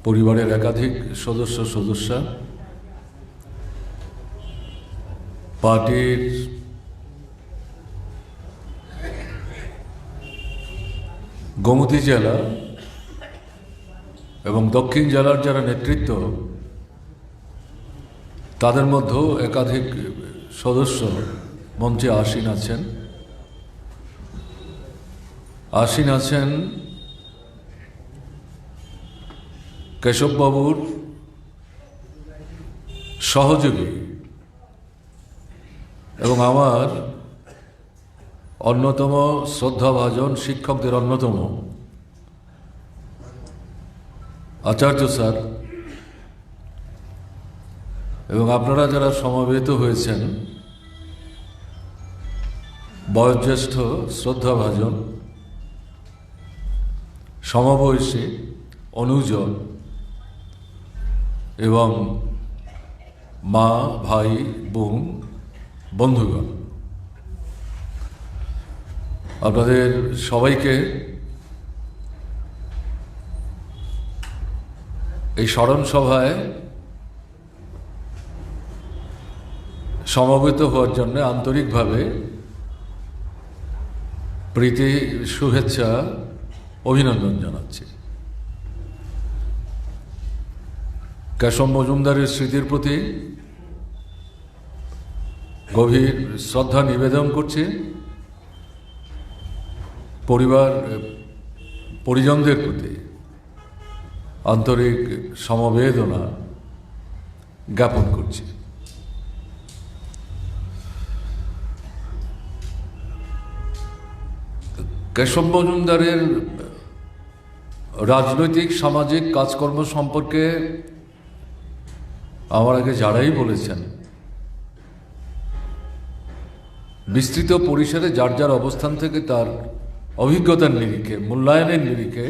পরিবারের একাধিক সদস্যা, পার্টির গোমতী জেলা এবং দক্ষিণ জেলার যারা নেতৃত্ব, তাদের মধ্যেও একাধিক সদস্য মঞ্চে আসীন আছেন কেশববাবুর সহযোগী এবং আমার অন্যতম শ্রদ্ধাভাজন শিক্ষকদের অন্যতম আচার্য স্যার এবং আপনারা যারা সমবেত হয়েছেন বয়োজ্যেষ্ঠ শ্রদ্ধাভাজন সমবয়সী অনুজন এবং মা ভাই বোন বন্ধুগণ, আপনাদের সবাইকে এই স্মরণ সভায় সমবেত হওয়ার জন্য আন্তরিকভাবে প্রীতি শুভেচ্ছা অভিনন্দন জানাচ্ছি। কেশব মজুমদারের স্মৃতির প্রতি গভীর শ্রদ্ধা নিবেদন করছি। পরিজনদের প্রতি আন্তরিক সমবেদনা জ্ঞাপন করছি। কেশব মজুমদারের রাজনৈতিক সামাজিক কাজকর্ম সম্পর্কে আমার আগে যারাই বলেছেন, বিস্তৃত পরিসরে যার যার অবস্থান থেকে তার অভিজ্ঞতার নিরিখে, মূল্যায়নের নিরিখে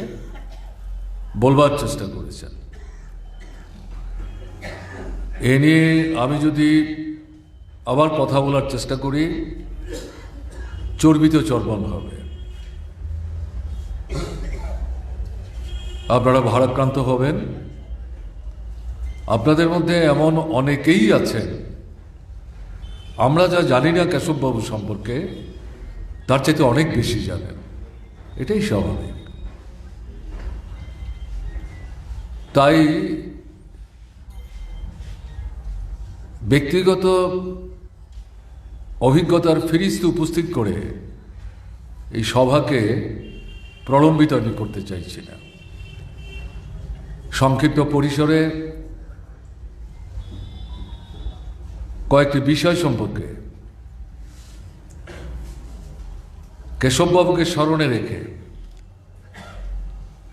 বলবার চেষ্টা করেছেন। এ নিয়ে আমি যদি আবার কথা বলার চেষ্টা করি, চর্বিত চর্বণ হবে, আপনারা ভারাক্রান্ত হবেন। আপনাদের মধ্যে এমন অনেকেই আছেন আমরা যা জানি না কেশববাবু সম্পর্কে তার চাইতে অনেক বেশি জানেন, এটাই স্বাভাবিক। তাই ব্যক্তিগত অভিজ্ঞতার ফিরিস্ত উপস্থিত করে এই সভাকে প্রলম্বিত আমি করতে চাইছি না। সংক্ষিপ্ত পরিসরে কয়েকটি বিষয় সম্পর্কে কেশববাবুকে স্মরণে রেখে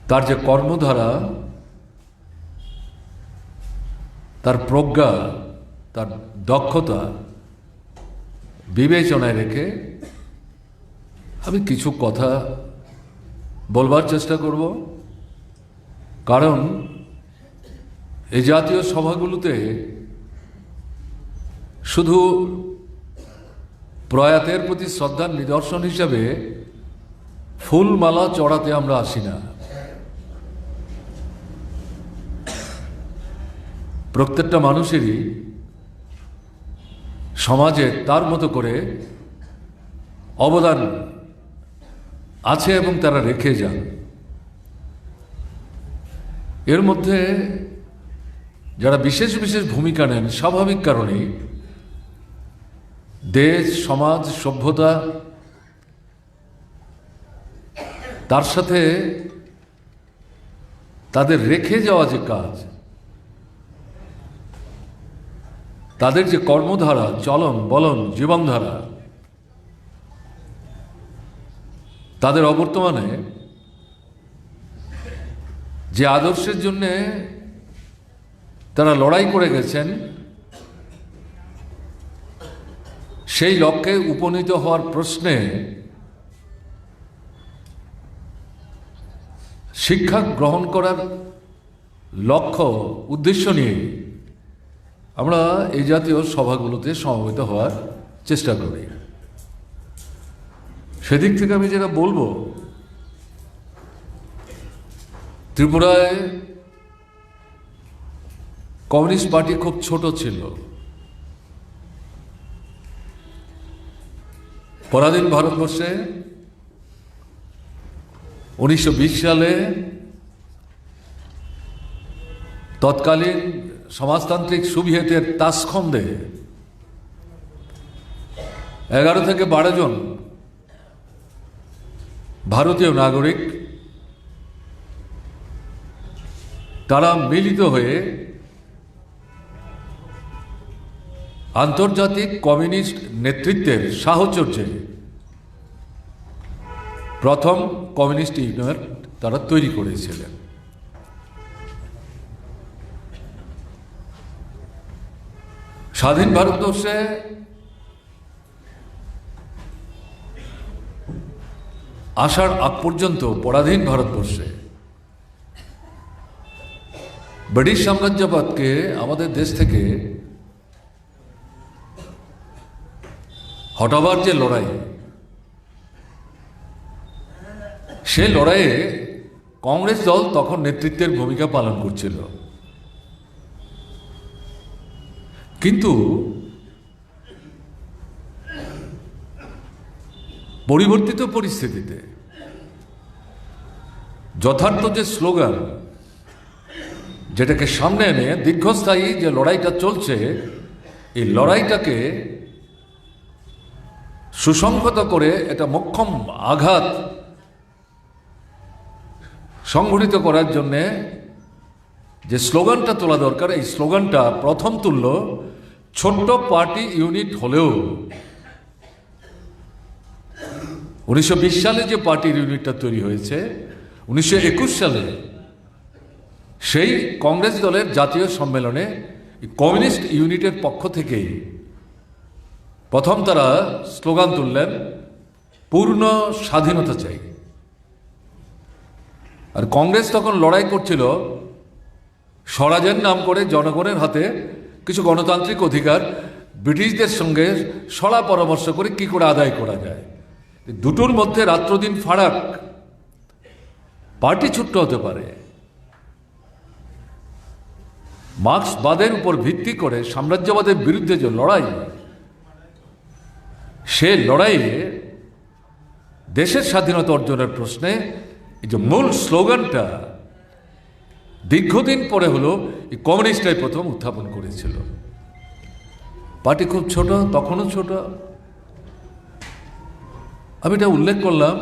তার যে কর্মধারা, তার প্রজ্ঞা, তার দক্ষতা বিবেচনায় রেখে আমি কিছু কথা বলবার চেষ্টা করব। কারণ এই জাতীয় সভাগুলোতে শুধু প্রয়াতের প্রতি শ্রদ্ধার নিদর্শন হিসাবে ফুলমালা চড়াতে আমরা আসি না। প্রত্যেকটা মানুষেরই সমাজে তার মতো করে অবদান আছে এবং তারা রেখে যান। এর মধ্যে যারা বিশেষ বিশেষ ভূমিকা নেন, স্বাভাবিক কারণেই দেশ, সমাজ, সভ্যতা, তার সাথে তাদের রেখে যাওয়া যে কাজ, তাদের যে কর্মধারা, চলন বলন, জীবনধারা, তাদের অবর্তমানে যে আদর্শের জন্যে তারা লড়াই করে গেছেন, সেই লক্ষ্যে উপনীত হওয়ার প্রশ্নে শিক্ষা গ্রহণ করার লক্ষ্য উদ্দেশ্য নিয়ে আমরা এই জাতীয় সভাগুলোতে সমবেত হওয়ার চেষ্টা করি। সেদিক থেকে আমি যেটা বলবো, ত্রিপুরায় কমিউনিস্ট পার্টি খুব ছোট ছিল। পরাধীন ভারতবর্ষে 1920 সালে তৎকালীন সমাজতান্ত্রিক সোভিয়েতের তাসখন্দে 11 থেকে 12 জন ভারতীয় নাগরিক তারা মিলিত হয়ে আন্তর্জাতিক কমিউনিস্ট নেতৃত্বের সাহচর্যে প্রথম কমিউনিস্ট ইউনিয়ন তারা তৈরি করেছিলেন। স্বাধীন ভারতবর্ষে আসার আগ পর্যন্ত পরাধীন ভারতবর্ষে ব্রিটিশ সাম্রাজ্যবাদকে আমাদের দেশ থেকে হটাবার যে লড়াই, সে লড়াইয়ে কংগ্রেস দল তখন নেতৃত্বের ভূমিকা পালন করছিল। কিন্তু পরিবর্তিত পরিস্থিতিতে যথার্থ যে স্লোগান, যেটাকে সামনে এনে দীর্ঘস্থায়ী যে লড়াইটা চলছে, এই লড়াইটাকে সুসংহত করে এটা মোক্ষম আঘাত সংঘটিত করার জন্যে যে স্লোগানটা তোলা দরকার, এই স্লোগানটা প্রথম তুলল ছোট্ট পার্টি ইউনিট হলেও 1920 সালে যে পার্টির ইউনিটটা তৈরি হয়েছে, 1921 সালে সেই কংগ্রেস দলের জাতীয় সম্মেলনে কমিউনিস্ট ইউনিটের পক্ষ থেকেই প্রথম তারা স্লোগান তুললেন, পূর্ণ স্বাধীনতা চাই। আর কংগ্রেস তখন লড়াই করছিল স্বরাজের নাম করে জনগণের হাতে কিছু গণতান্ত্রিক অধিকার ব্রিটিশদের সঙ্গে সলা পরামর্শ করে কি করে আদায় করা যায়। দুটোর মধ্যে রাত্রদিন ফারাক। পার্টি ছোট্ট হতে পারে, মার্ক্সবাদের উপর ভিত্তি করে সাম্রাজ্যবাদের বিরুদ্ধে যে লড়াই, সে লড়াইয়ে দেশের স্বাধীনতা অর্জনের প্রশ্নে এই যে মূল স্লোগানটা দীর্ঘদিন পরে হলো এই কমিউনিস্টরাই প্রথম উত্থাপন করেছিল। পার্টি খুব ছোট, তখনও ছোট। আমি এটা উল্লেখ করলাম,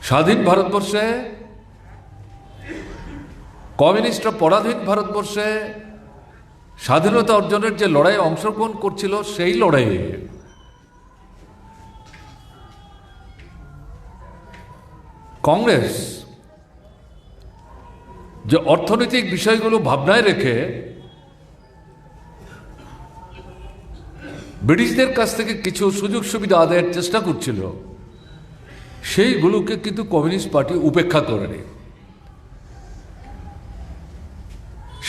স্বাধীন ভারতবর্ষে কমিউনিস্টরা পরাধীন ভারতবর্ষে স্বাধীনতা অর্জনের যে লড়াইয়ে অংশগ্রহণ করছিল, সেই লড়াইয়ে কংগ্রেস যে অর্থনৈতিক বিষয়গুলো ভাবনায় রেখে ব্রিটিশদের কাছ থেকে কিছু সুযোগ সুবিধা আদায়ের চেষ্টা করছিল, সেইগুলোকে কিন্তু কমিউনিস্ট পার্টি উপেক্ষা করেনি।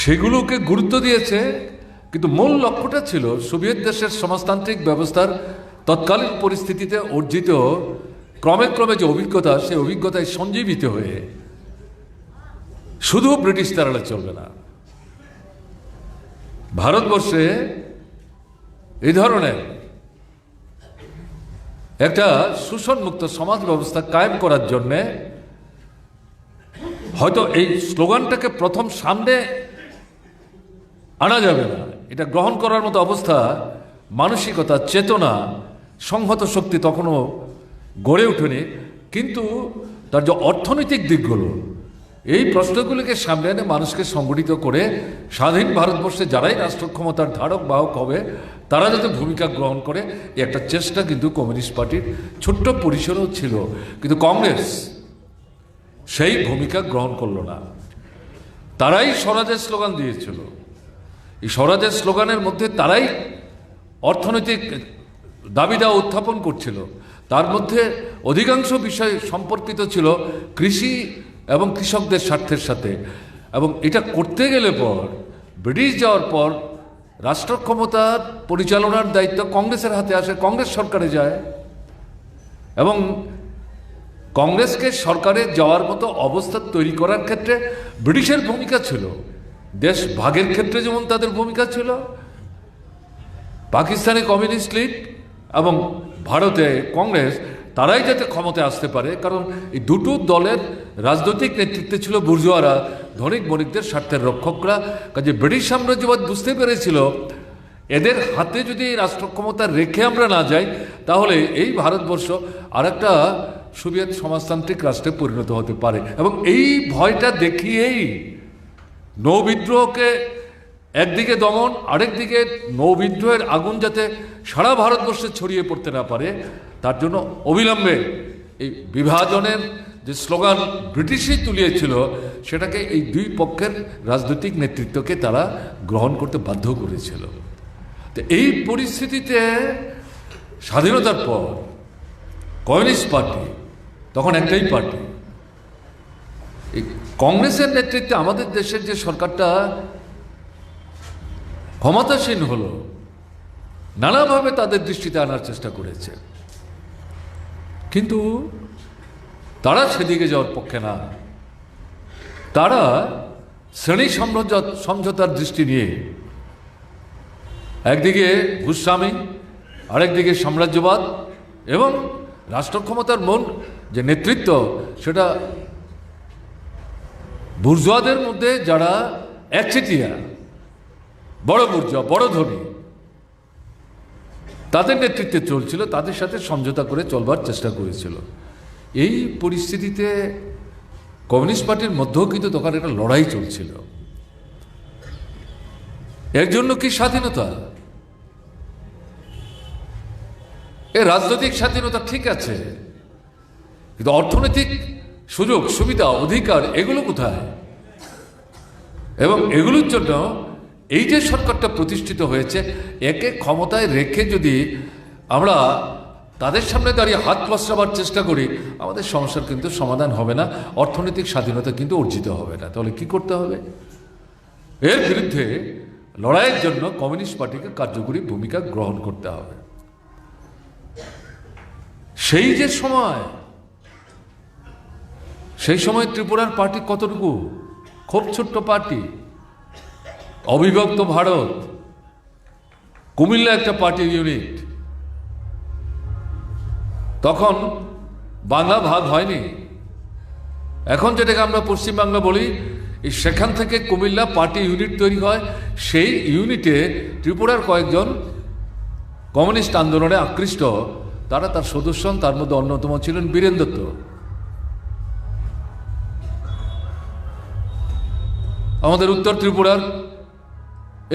সেগুলোকে গুরুত্ব দিয়েছে, কিন্তু মূল লক্ষ্যটা ছিল সোভিয়েত দেশের সমাজতান্ত্রিক ব্যবস্থার তৎকালীন পরিস্থিতিতে অর্জিত ক্রমে ক্রমে যে অভিজ্ঞতা, সেই অভিজ্ঞতায় সঞ্জীবিত হয়ে শুধু ব্রিটিশ তাড়ালে চলবে না। ভারতবর্ষে এই ধরনের একটা শোষণমুক্ত সমাজ ব্যবস্থা কায়েম করার জন্যে হয়তো এই স্লোগানটাকে প্রথম সামনে আনা যাবে না, এটা গ্রহণ করার মতো অবস্থা, মানসিকতা, চেতনা, সংহত শক্তি তখনও গড়ে ওঠেনি। কিন্তু তার যে অর্থনৈতিক দিকগুলো, এই প্রশ্নগুলিকে সামনে এনে মানুষকে সংগঠিত করে স্বাধীন ভারতবর্ষে যারাই রাষ্ট্র ক্ষমতার ধারক বাহক হবে, তারা যাতে ভূমিকা গ্রহণ করে, এই একটা চেষ্টা কিন্তু কমিউনিস্ট পার্টির ছোট্ট পরিসরেও ছিল। কিন্তু কংগ্রেস সেই ভূমিকা গ্রহণ করল না। তারাই স্বরাজের স্লোগান দিয়েছিল। এই স্বরাজের স্লোগানের মধ্যে তারাই অর্থনৈতিক দাবিদাওয়া উত্থাপন করছিল। তার মধ্যে অধিকাংশ বিষয় সম্পর্কিত ছিল কৃষি এবং কৃষকদের স্বার্থের সাথে। এবং এটা করতে গেলে পর ব্রিটিশ যাওয়ার পর রাষ্ট্র ক্ষমতার পরিচালনার দায়িত্ব কংগ্রেসের হাতে আসে, কংগ্রেস সরকারে যায়। এবং কংগ্রেসকে সরকারে যাওয়ার মতো অবস্থা তৈরি করার ক্ষেত্রে ব্রিটিশের ভূমিকা ছিল। দেশ ভাগের ক্ষেত্রে যেমন তাদের ভূমিকা ছিল, পাকিস্তানে কমিউনিস্ট লীগ এবং ভারতে কংগ্রেস তারাই যাতে ক্ষমতায় আসতে পারে, কারণ এই দুটো দলের রাজনৈতিক নেতৃত্বে ছিল বুর্জোয়ারা, ধনিক বণিকদের স্বার্থের রক্ষকরা। কাজে ব্রিটিশ সাম্রাজ্যবাদ বুঝতে পেরেছিল এদের হাতে যদি রাষ্ট্র ক্ষমতা রেখে আমরা না যাই, তাহলে এই ভারতবর্ষ আরেকটা সোভিয়েত সমাজতান্ত্রিক রাষ্ট্রে পরিণত হতে পারে। এবং এই ভয়টা দেখিয়েই নৌবিদ্রোহকে একদিকে দমন, আরেকদিকে নৌবিদ্রোহের আগুন যাতে সারা ভারতবর্ষে ছড়িয়ে পড়তে না পারে, তার জন্য অবিলম্বে এই বিভাজনের যে স্লোগান ব্রিটিশই তুলিয়েছিল, সেটাকে এই দুই পক্ষের রাজনৈতিক নেতৃত্বকে তারা গ্রহণ করতে বাধ্য করেছিল। তো এই পরিস্থিতিতে স্বাধীনতার পর কমিউনিস্ট পার্টি, তখন একটাই পার্টি, এই কংগ্রেসের নেতৃত্বে আমাদের দেশের যে সরকারটা ক্ষমতাসীন হলো, নানাভাবে তাদের দৃষ্টিতে আনার চেষ্টা করেছে, কিন্তু তারা সেদিকে যাওয়ার পক্ষে না। তারা শ্রেণী সমঝোতার দৃষ্টি নিয়ে একদিকে ভূস্বামী, আরেকদিকে সাম্রাজ্যবাদ এবং রাষ্ট্র ক্ষমতার মূল যে নেতৃত্ব, সেটা বুর্জোয়াদের মধ্যে যারা একচেটিয়া, বড় বুর্জোয়া, বড় ধনী, তাদের নেতৃত্বে চলছিল, তাদের সাথে সমঝোতা করে চলবার চেষ্টা করেছিল। এই পরিস্থিতিতে কমিউনিস্ট পার্টির মধ্যেও কিন্তু তখন একটা লড়াই চলছিল। এর জন্য কি স্বাধীনতা, এ রাজনৈতিক স্বাধীনতা ঠিক আছে, কিন্তু অর্থনৈতিক সুযোগ সুবিধা অধিকার এগুলো কোথায়? এবং এগুলোর জন্য এই যে সরকারটা প্রতিষ্ঠিত হয়েছে, একে ক্ষমতায় রেখে যদি আমরা তাদের সামনে দাঁড়িয়ে হাত পসরাবার চেষ্টা করি, আমাদের সমস্যার কিন্তু সমাধান হবে না, অর্থনৈতিক স্বাধীনতা কিন্তু অর্জিত হবে না। তাহলে কি করতে হবে? এর বিরুদ্ধে লড়াইয়ের জন্য কমিউনিস্ট পার্টিকে কার্যকরী ভূমিকা গ্রহণ করতে হবে। সেই যে সময়, সেই সময় ত্রিপুরার পার্টি কতটুকু, খুব ছোট্ট পার্টি, অবিভক্ত ভারত, কুমিল্লা একটা পার্টির ইউনিট, তখন বাংলা ভাগ হয়নি। এখন যেটাকে আমরা পশ্চিমবাংলা বলি, সেখান থেকে কুমিল্লা পার্টি ইউনিট তৈরি হয়। সেই ইউনিটে ত্রিপুরার কয়েকজন কমিউনিস্ট আন্দোলনে আকৃষ্ট, তারা তার সদস্য, তার মধ্যে অন্যতম ছিলেন বীরেন দত্ত। আমাদের উত্তর ত্রিপুরার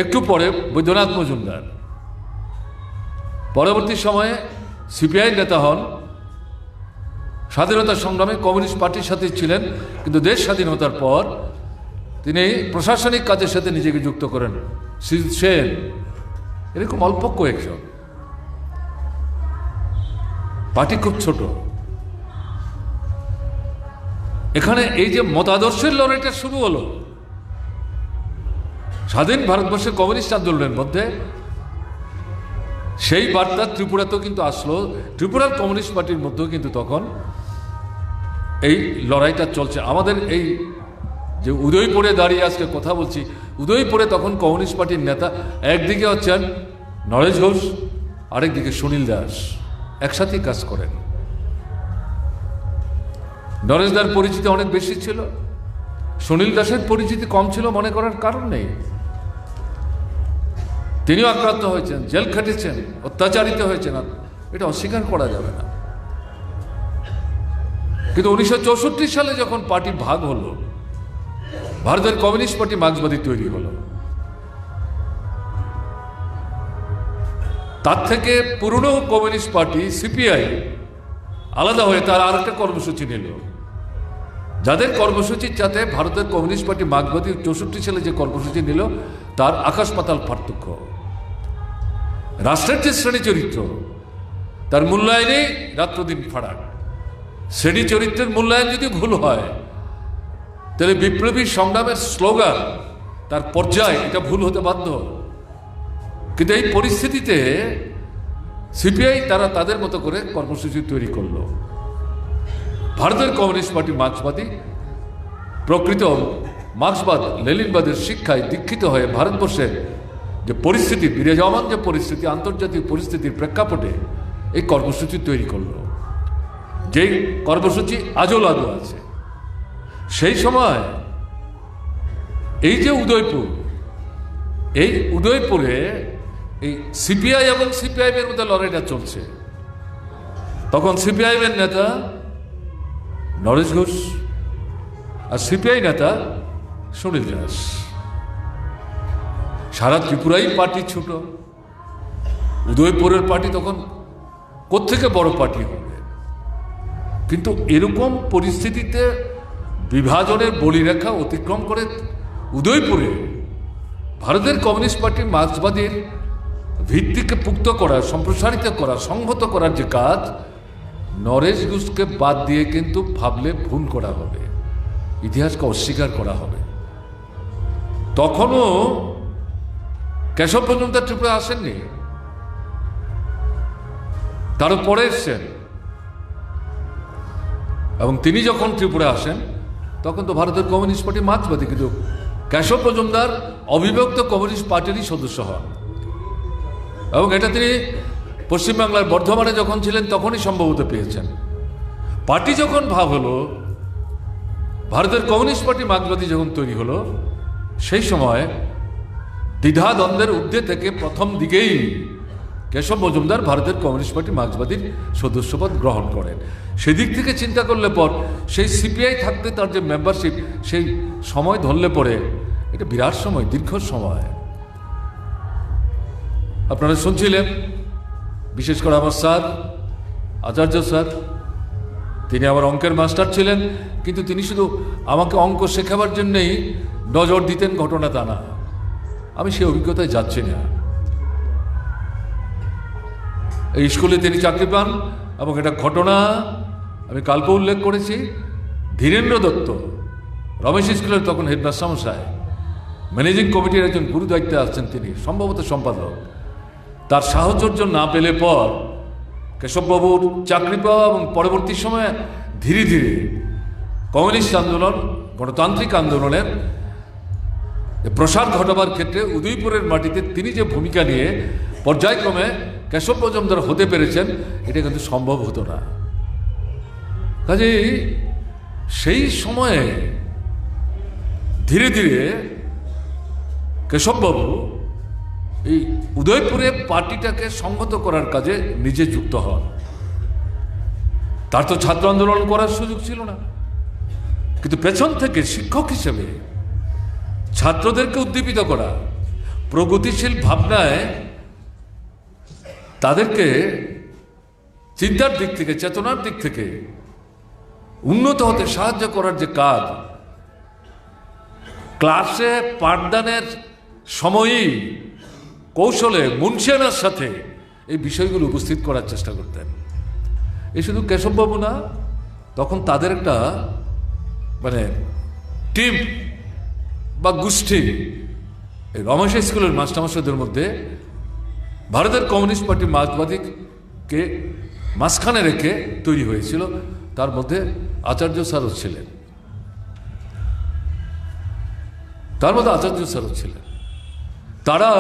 একটু পরে বৈদ্যনাথ মজুমদার পরবর্তী সময়ে সিপিআই নেতা হন, স্বাধীনতা সংগ্রামে কমিউনিস্ট পার্টির সাথে ছিলেন, কিন্তু দেশ স্বাধীনতার পর তিনি প্রশাসনিক কাজের সাথে নিজেকে যুক্ত করেন। সেন, এরকম অল্প কয়েকজন। পার্টি খুব ছোট। এখানে এই যে মতাদর্শের লড়াইটা শুরু হলো স্বাধীন ভারতবর্ষের কমিউনিস্ট আন্দোলনের মধ্যে, সেই বার্তা ত্রিপুরাতেও কিন্তু আসলো। ত্রিপুরার কমিউনিস্ট পার্টির মধ্যেও কিন্তু তখন এই লড়াইটা চলছে। আমাদের এই যে উদয়পুরে দাঁড়িয়ে আজকে কথা বলছি, উদয়পুরে তখন কমিউনিস্ট পার্টির নেতা একদিকে হচ্ছেন নরেশ ঘোষ, আরেকদিকে সুনীল দাস, একসাথেই কাজ করেন। নরেশ দার পরিচিতি অনেক বেশি ছিল, সুনীল দাসের পরিচিতি কম ছিল মনে করার কারণ নেই। তিনিও আক্রান্ত হয়েছেন, জেল খেটেছেন, অত্যাচারিত হয়েছেন, এটা অস্বীকার করা যাবে না। কিন্তু 1964 সালে যখন পার্টি ভাগ হলো, ভারতের কমিউনিস্ট পার্টি মার্ক্সবাদী তৈরি হলো, তার থেকে পুরনো কমিউনিস্ট পার্টি সিপিআই আলাদা হয়ে তার আর একটা কর্মসূচি নিল, যাদের কর্মসূচির সাথে ভারতের কমিউনিস্ট পার্টি মার্ক্সবাদী 64 সালে যে কর্মসূচি নিল, তার আকাশ পাতাল পার্থক্য। রাষ্ট্রের যে শ্রেণী চরিত্র, তার মূল্যায়নে রাত্রদিন ফারাক। শ্রেণী চরিত্রের মূল্যায়ন যদি ভুল হয়, তাহলে বিপ্লবী সংগ্রামের স্লোগান, তার পর্যায়, এটা ভুল হতে বাধ্য। কিন্তু এই পরিস্থিতিতে সিপিআই তারা তাদের মতো করে কর্মসূচি তৈরি করলো। ভারতের কমিউনিস্ট পার্টি মার্ক্সবাদী প্রকৃত মার্ক্সবাদ লেনিনবাদের শিক্ষায় দীক্ষিত হয়ে ভারতবর্ষের যে পরিস্থিতি, বিরাজমান যে পরিস্থিতি, আন্তর্জাতিক পরিস্থিতির প্রেক্ষাপটে এই কর্মসূচি তৈরি করলো, যেই কর্মসূচি আজও লাগু আছে। সেই সময় এই যে উদয়পুর, এই উদয়পুরে এই সিপিআই এবং সিপিআইএম এর মধ্যে লড়াইটা চলছে। তখন সিপিআইএম এর নেতা নরেশ ঘোষ আর সিপিআই নেতা সুনীল দাস। সারা ত্রিপুরাই পার্টি ছোট, উদয়পুরের পার্টি তখন কোত্থেকে বড় পার্টি হবে। কিন্তু এরকম পরিস্থিতিতে বিভাজনের বলিরেখা অতিক্রম করে উদয়পুরে ভারতের কমিউনিস্ট পার্টি মার্ক্সবাদীর ভিত্তিকে পুক্ত করা, সম্প্রসারিত করা, সংহত করার যে কাজ, নরেশ ঘোষকে বাদ দিয়ে কিন্তু ভাবলে ভুল করা হবে, ইতিহাসকে অস্বীকার করা হবে। তখনও কেশব মজুমদার ত্রিপুরা আসেননি, তারও পরে এসছেন। এবং তিনি যখন ত্রিপুরা আসেন তখন তো ভারতের কমিউনিস্ট পার্টি মার্ক্সবাদী, কিন্তু কেশব মজুমদার অবিভক্ত কমিউনিস্ট পার্টিরই সদস্য হন। এবং এটা তিনি পশ্চিমবাংলার বর্ধমানে যখন ছিলেন তখনই সম্ভবত পেয়েছেন। পার্টি যখন ভাব হলো, ভারতের কমিউনিস্ট পার্টি মার্ক্সবাদী যখন তৈরি হলো, সেই সময় দ্বিধাদ্বন্দ্বের ঊর্ধ্বে থেকে প্রথম দিকেই কেশব মজুমদার ভারতের কমিউনিস্ট পার্টি মার্ক্সবাদীর সদস্যপদ গ্রহণ করেন। সেদিক থেকে চিন্তা করলে পর সেই সিপিআই থাকতে তার যে মেম্বারশিপ, সেই সময় ধরলে পরে এটা বিরাট সময়, দীর্ঘ সময়। আপনারা শুনছিলেন, বিশেষ করে আমার স্যার আচার্য স্যার, তিনি আমার অঙ্কের মাস্টার ছিলেন, কিন্তু তিনি শুধু আমাকে অঙ্ক শেখাবার জন্যেই নজর দিতেন, ঘটনা তা না। আমি সেই অভিজ্ঞতায় যাচ্ছি না। এই স্কুলে তিনি চাকরি পান এবং এটা ঘটনা আমি কালকে উল্লেখ করেছি। ধীরেন্দ্র দত্ত রমেশ স্কুলের তখন হেডমাস্টার মশাই, ম্যানেজিং কমিটির একজন গুরু দায়িত্বে আসছেন, তিনি সম্ভবত সম্পাদক। তার সাহচর্য না পেলে পর কেশববাবুর চাকরি পাওয়া এবং পরবর্তী সময়ে ধীরে ধীরে কমিউনিস্ট আন্দোলন, গণতান্ত্রিক আন্দোলনের প্রসার ঘটাবার ক্ষেত্রে উদয়পুরের মাটিতে তিনি যে ভূমিকা নিয়ে পর্যায়ক্রমে কেশব মজুমদার হতে পেরেছেন, এটা কিন্তু সম্ভব হতো না। কাজেই সেই সময়ে ধীরে ধীরে কেশববাবু এই উদয়পুরে পার্টিটাকে সংহত করার কাজে নিজে যুক্ত হন। তার তো ছাত্র আন্দোলন করার সুযোগ ছিল না, কিন্তু পেছন থেকে শিক্ষক হিসেবে ছাত্রদেরকে উদ্দীপিত করা, প্রগতিশীল ভাবনায় তাদেরকে চিন্তার দিক থেকে, চেতনার দিক থেকে উন্নত হতে সাহায্য করার যে কাজ, ক্লাসে পাঠদানের সময়ই কৌশলে মুনশিয়ানার সাথে এই বিষয়গুলো উপস্থিত করার চেষ্টা করতেন। এই শুধু কেশববাবু না, তখন তাদের একটা টিম বা গোষ্ঠী, এই রমেশ স্কুলের মাস্টারমশাইদের মধ্যে ভারতের কমিউনিস্ট পার্টি মার্ক্সবাদীকে মাঝখানে রেখে তৈরি হয়েছিল। তার মধ্যে আচার্য স্যারও ছিলেন, তারা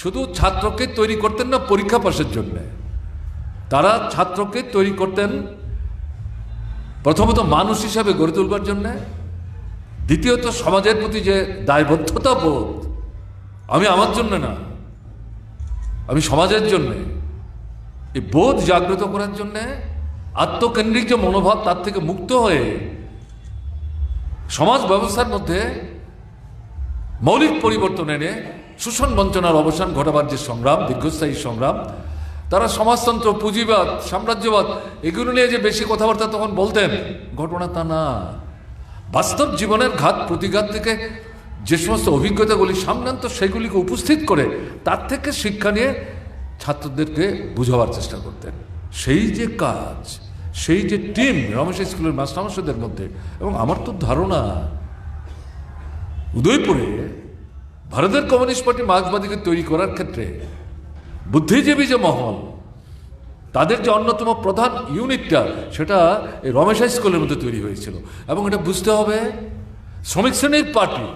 শুধু ছাত্রকে তৈরি করতেন না পরীক্ষা পাশের জন্য, তারা ছাত্রকে তৈরি করতেন প্রথমত মানুষ হিসাবে গড়ে তুলবার জন্যে, দ্বিতীয়ত সমাজের প্রতি যে দায়বদ্ধতা বোধ, আমি আমার জন্য না, আমি সমাজের জন্য, এই বোধ জাগ্রত করার জন্যে, আত্মকেন্দ্রিক যে মনোভাব তার থেকে মুক্ত হয়ে সমাজ ব্যবস্থার মধ্যে মৌলিক পরিবর্তন এনে শোষণ বঞ্চনার অবসান ঘটাবার যে সংগ্রাম, দীর্ঘস্থায়ী সংগ্রাম, তারা সমাজতন্ত্র, পুঁজিবাদ, সাম্রাজ্যবাদ এগুলো নিয়ে যে বেশি কথাবার্তা তখন বলতেন, ঘটনা তা না। বাস্তব জীবনের ঘাত প্রতিঘাত থেকে যে সমস্ত অভিজ্ঞতাগুলি সামনে আনত, সেগুলিকে উপস্থিত করে তার থেকে শিক্ষা নিয়ে ছাত্রদেরকে বুঝাবার চেষ্টা করতেন। সেই যে কাজ, সেই যে টিম রমেশ স্কুলের মাস্টারমশাইদের মধ্যে, এবং আমার তো ধারণা উদয়পুরে ভারতের কমিউনিস্ট পার্টি মার্ক্সবাদীকে তৈরি করার ক্ষেত্রে বুদ্ধিজীবী যে মহল, তাদের যে অন্যতম প্রধান ইউনিটটা, সেটা এই রমেশ স্কুলের মধ্যে তৈরি হয়েছিল। এবং এটা বুঝতে হবে, শ্রমিক শ্রেণীর পার্টি,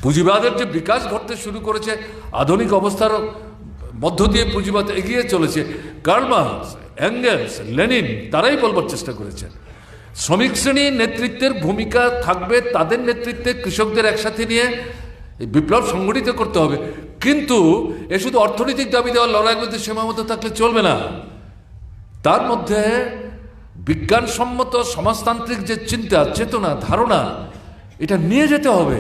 পুঁজিবাদের যে বিকাশ ঘটতে শুরু করেছে, আধুনিক অবস্থার মধ্য দিয়ে পুঁজিবাদ এগিয়ে চলেছে, কার্ল মার্কস, এঙ্গেলস, লেনিন তারাই বলবার চেষ্টা করেছেন শ্রমিক শ্রেণীর নেতৃত্বের ভূমিকা থাকবে, তাদের নেতৃত্বে কৃষকদের একসাথে নিয়ে এই বিপ্লব সংগঠিত করতে হবে। কিন্তু এ শুধু অর্থনৈতিক দাবি দেওয়ার লড়াইয়ের মধ্যে সীমাবদ্ধ থাকলে চলবে না, তার মধ্যে বিজ্ঞানসম্মত সমাজতান্ত্রিক যে চিন্তা, চেতনা, ধারণা, এটা নিয়ে যেতে হবে।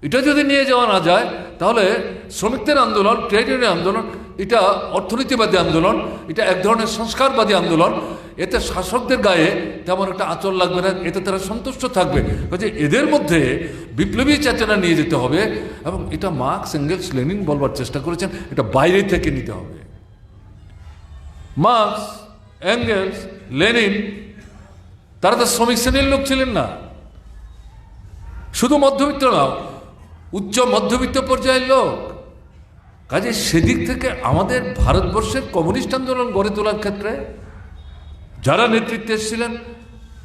এটা যদি নিয়ে যাওয়া না যায় তাহলে শ্রমিকদের আন্দোলন, ট্রেড ইউনিয়ন আন্দোলন, এটা অর্থনীতিবাদী আন্দোলন, এটা এক ধরনের সংস্কারবাদী আন্দোলন। এতে শাসকদের গায়ে তেমন একটা আঁচল লাগবে না, এতে তারা সন্তুষ্ট থাকবে। কাজে এদের মধ্যে বিপ্লবী চেতনা নিয়ে যেতে হবে, এবং এটা মার্কস, এঙ্গেলস, লেনিন বলবার চেষ্টা করেছেন, এটা বাইরে থেকে নিতে হবে। মার্কস, এঙ্গেলস, লেনিন তারা তো শ্রমিক শ্রেণীর লোক ছিলেন না, শুধু মধ্যবিত্ত না, উচ্চ মধ্যবিত্ত পর্যায়ের লোক। কাজে সেদিক থেকে আমাদের ভারতবর্ষের কমিউনিস্ট আন্দোলন গড়ে তোলার ক্ষেত্রে যারা নেতৃত্বে এসেছিলেন,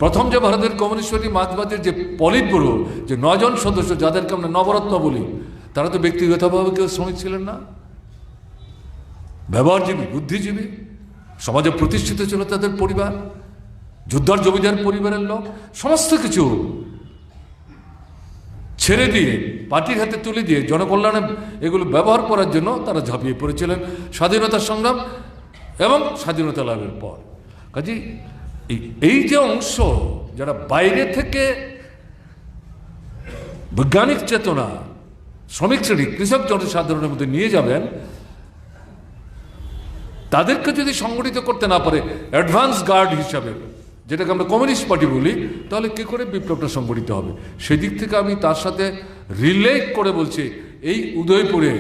প্রথম যে ভারতের কমিউনিস্ট পার্টি মার্ক্সবাদের যে পলিট ব্যুরো, যে 9 জন সদস্য যাদেরকে আমরা নবরত্ন বলি, তারা তো ব্যক্তিগতভাবে কেউ শ্রমিক ছিলেন না, ব্যবহারজীবী, বুদ্ধিজীবী, সমাজে প্রতিষ্ঠিত ছিল তাদের পরিবার, যোদ্ধার জমিদার পরিবারের লোক, সমস্ত কিছু ছেড়ে দিয়ে পার্টির হাতে তুলে দিয়ে জনকল্যাণে এগুলো ব্যবহার করার জন্য তারা ঝাঁপিয়ে পড়েছিলেন স্বাধীনতা সংগ্রাম এবং স্বাধীনতা লাভের পর। কাজে এই যে অংশ যারা বাইরে থেকে বৈজ্ঞানিক চেতনা শ্রমিক শ্রেণী, কৃষক জনসাধারণের মধ্যে নিয়ে যাবেন, তাদেরকে যদি সংগঠিত করতে না পারে অ্যাডভান্স গার্ড হিসাবে, যেটাকে আমরা কমিউনিস্ট পার্টি বলি, তাহলে কি করে বিপ্লবটা সংগঠিত হবে? সেদিক থেকে আমি তার সাথে রিলেট করে বলছি, এই উদয়পুরে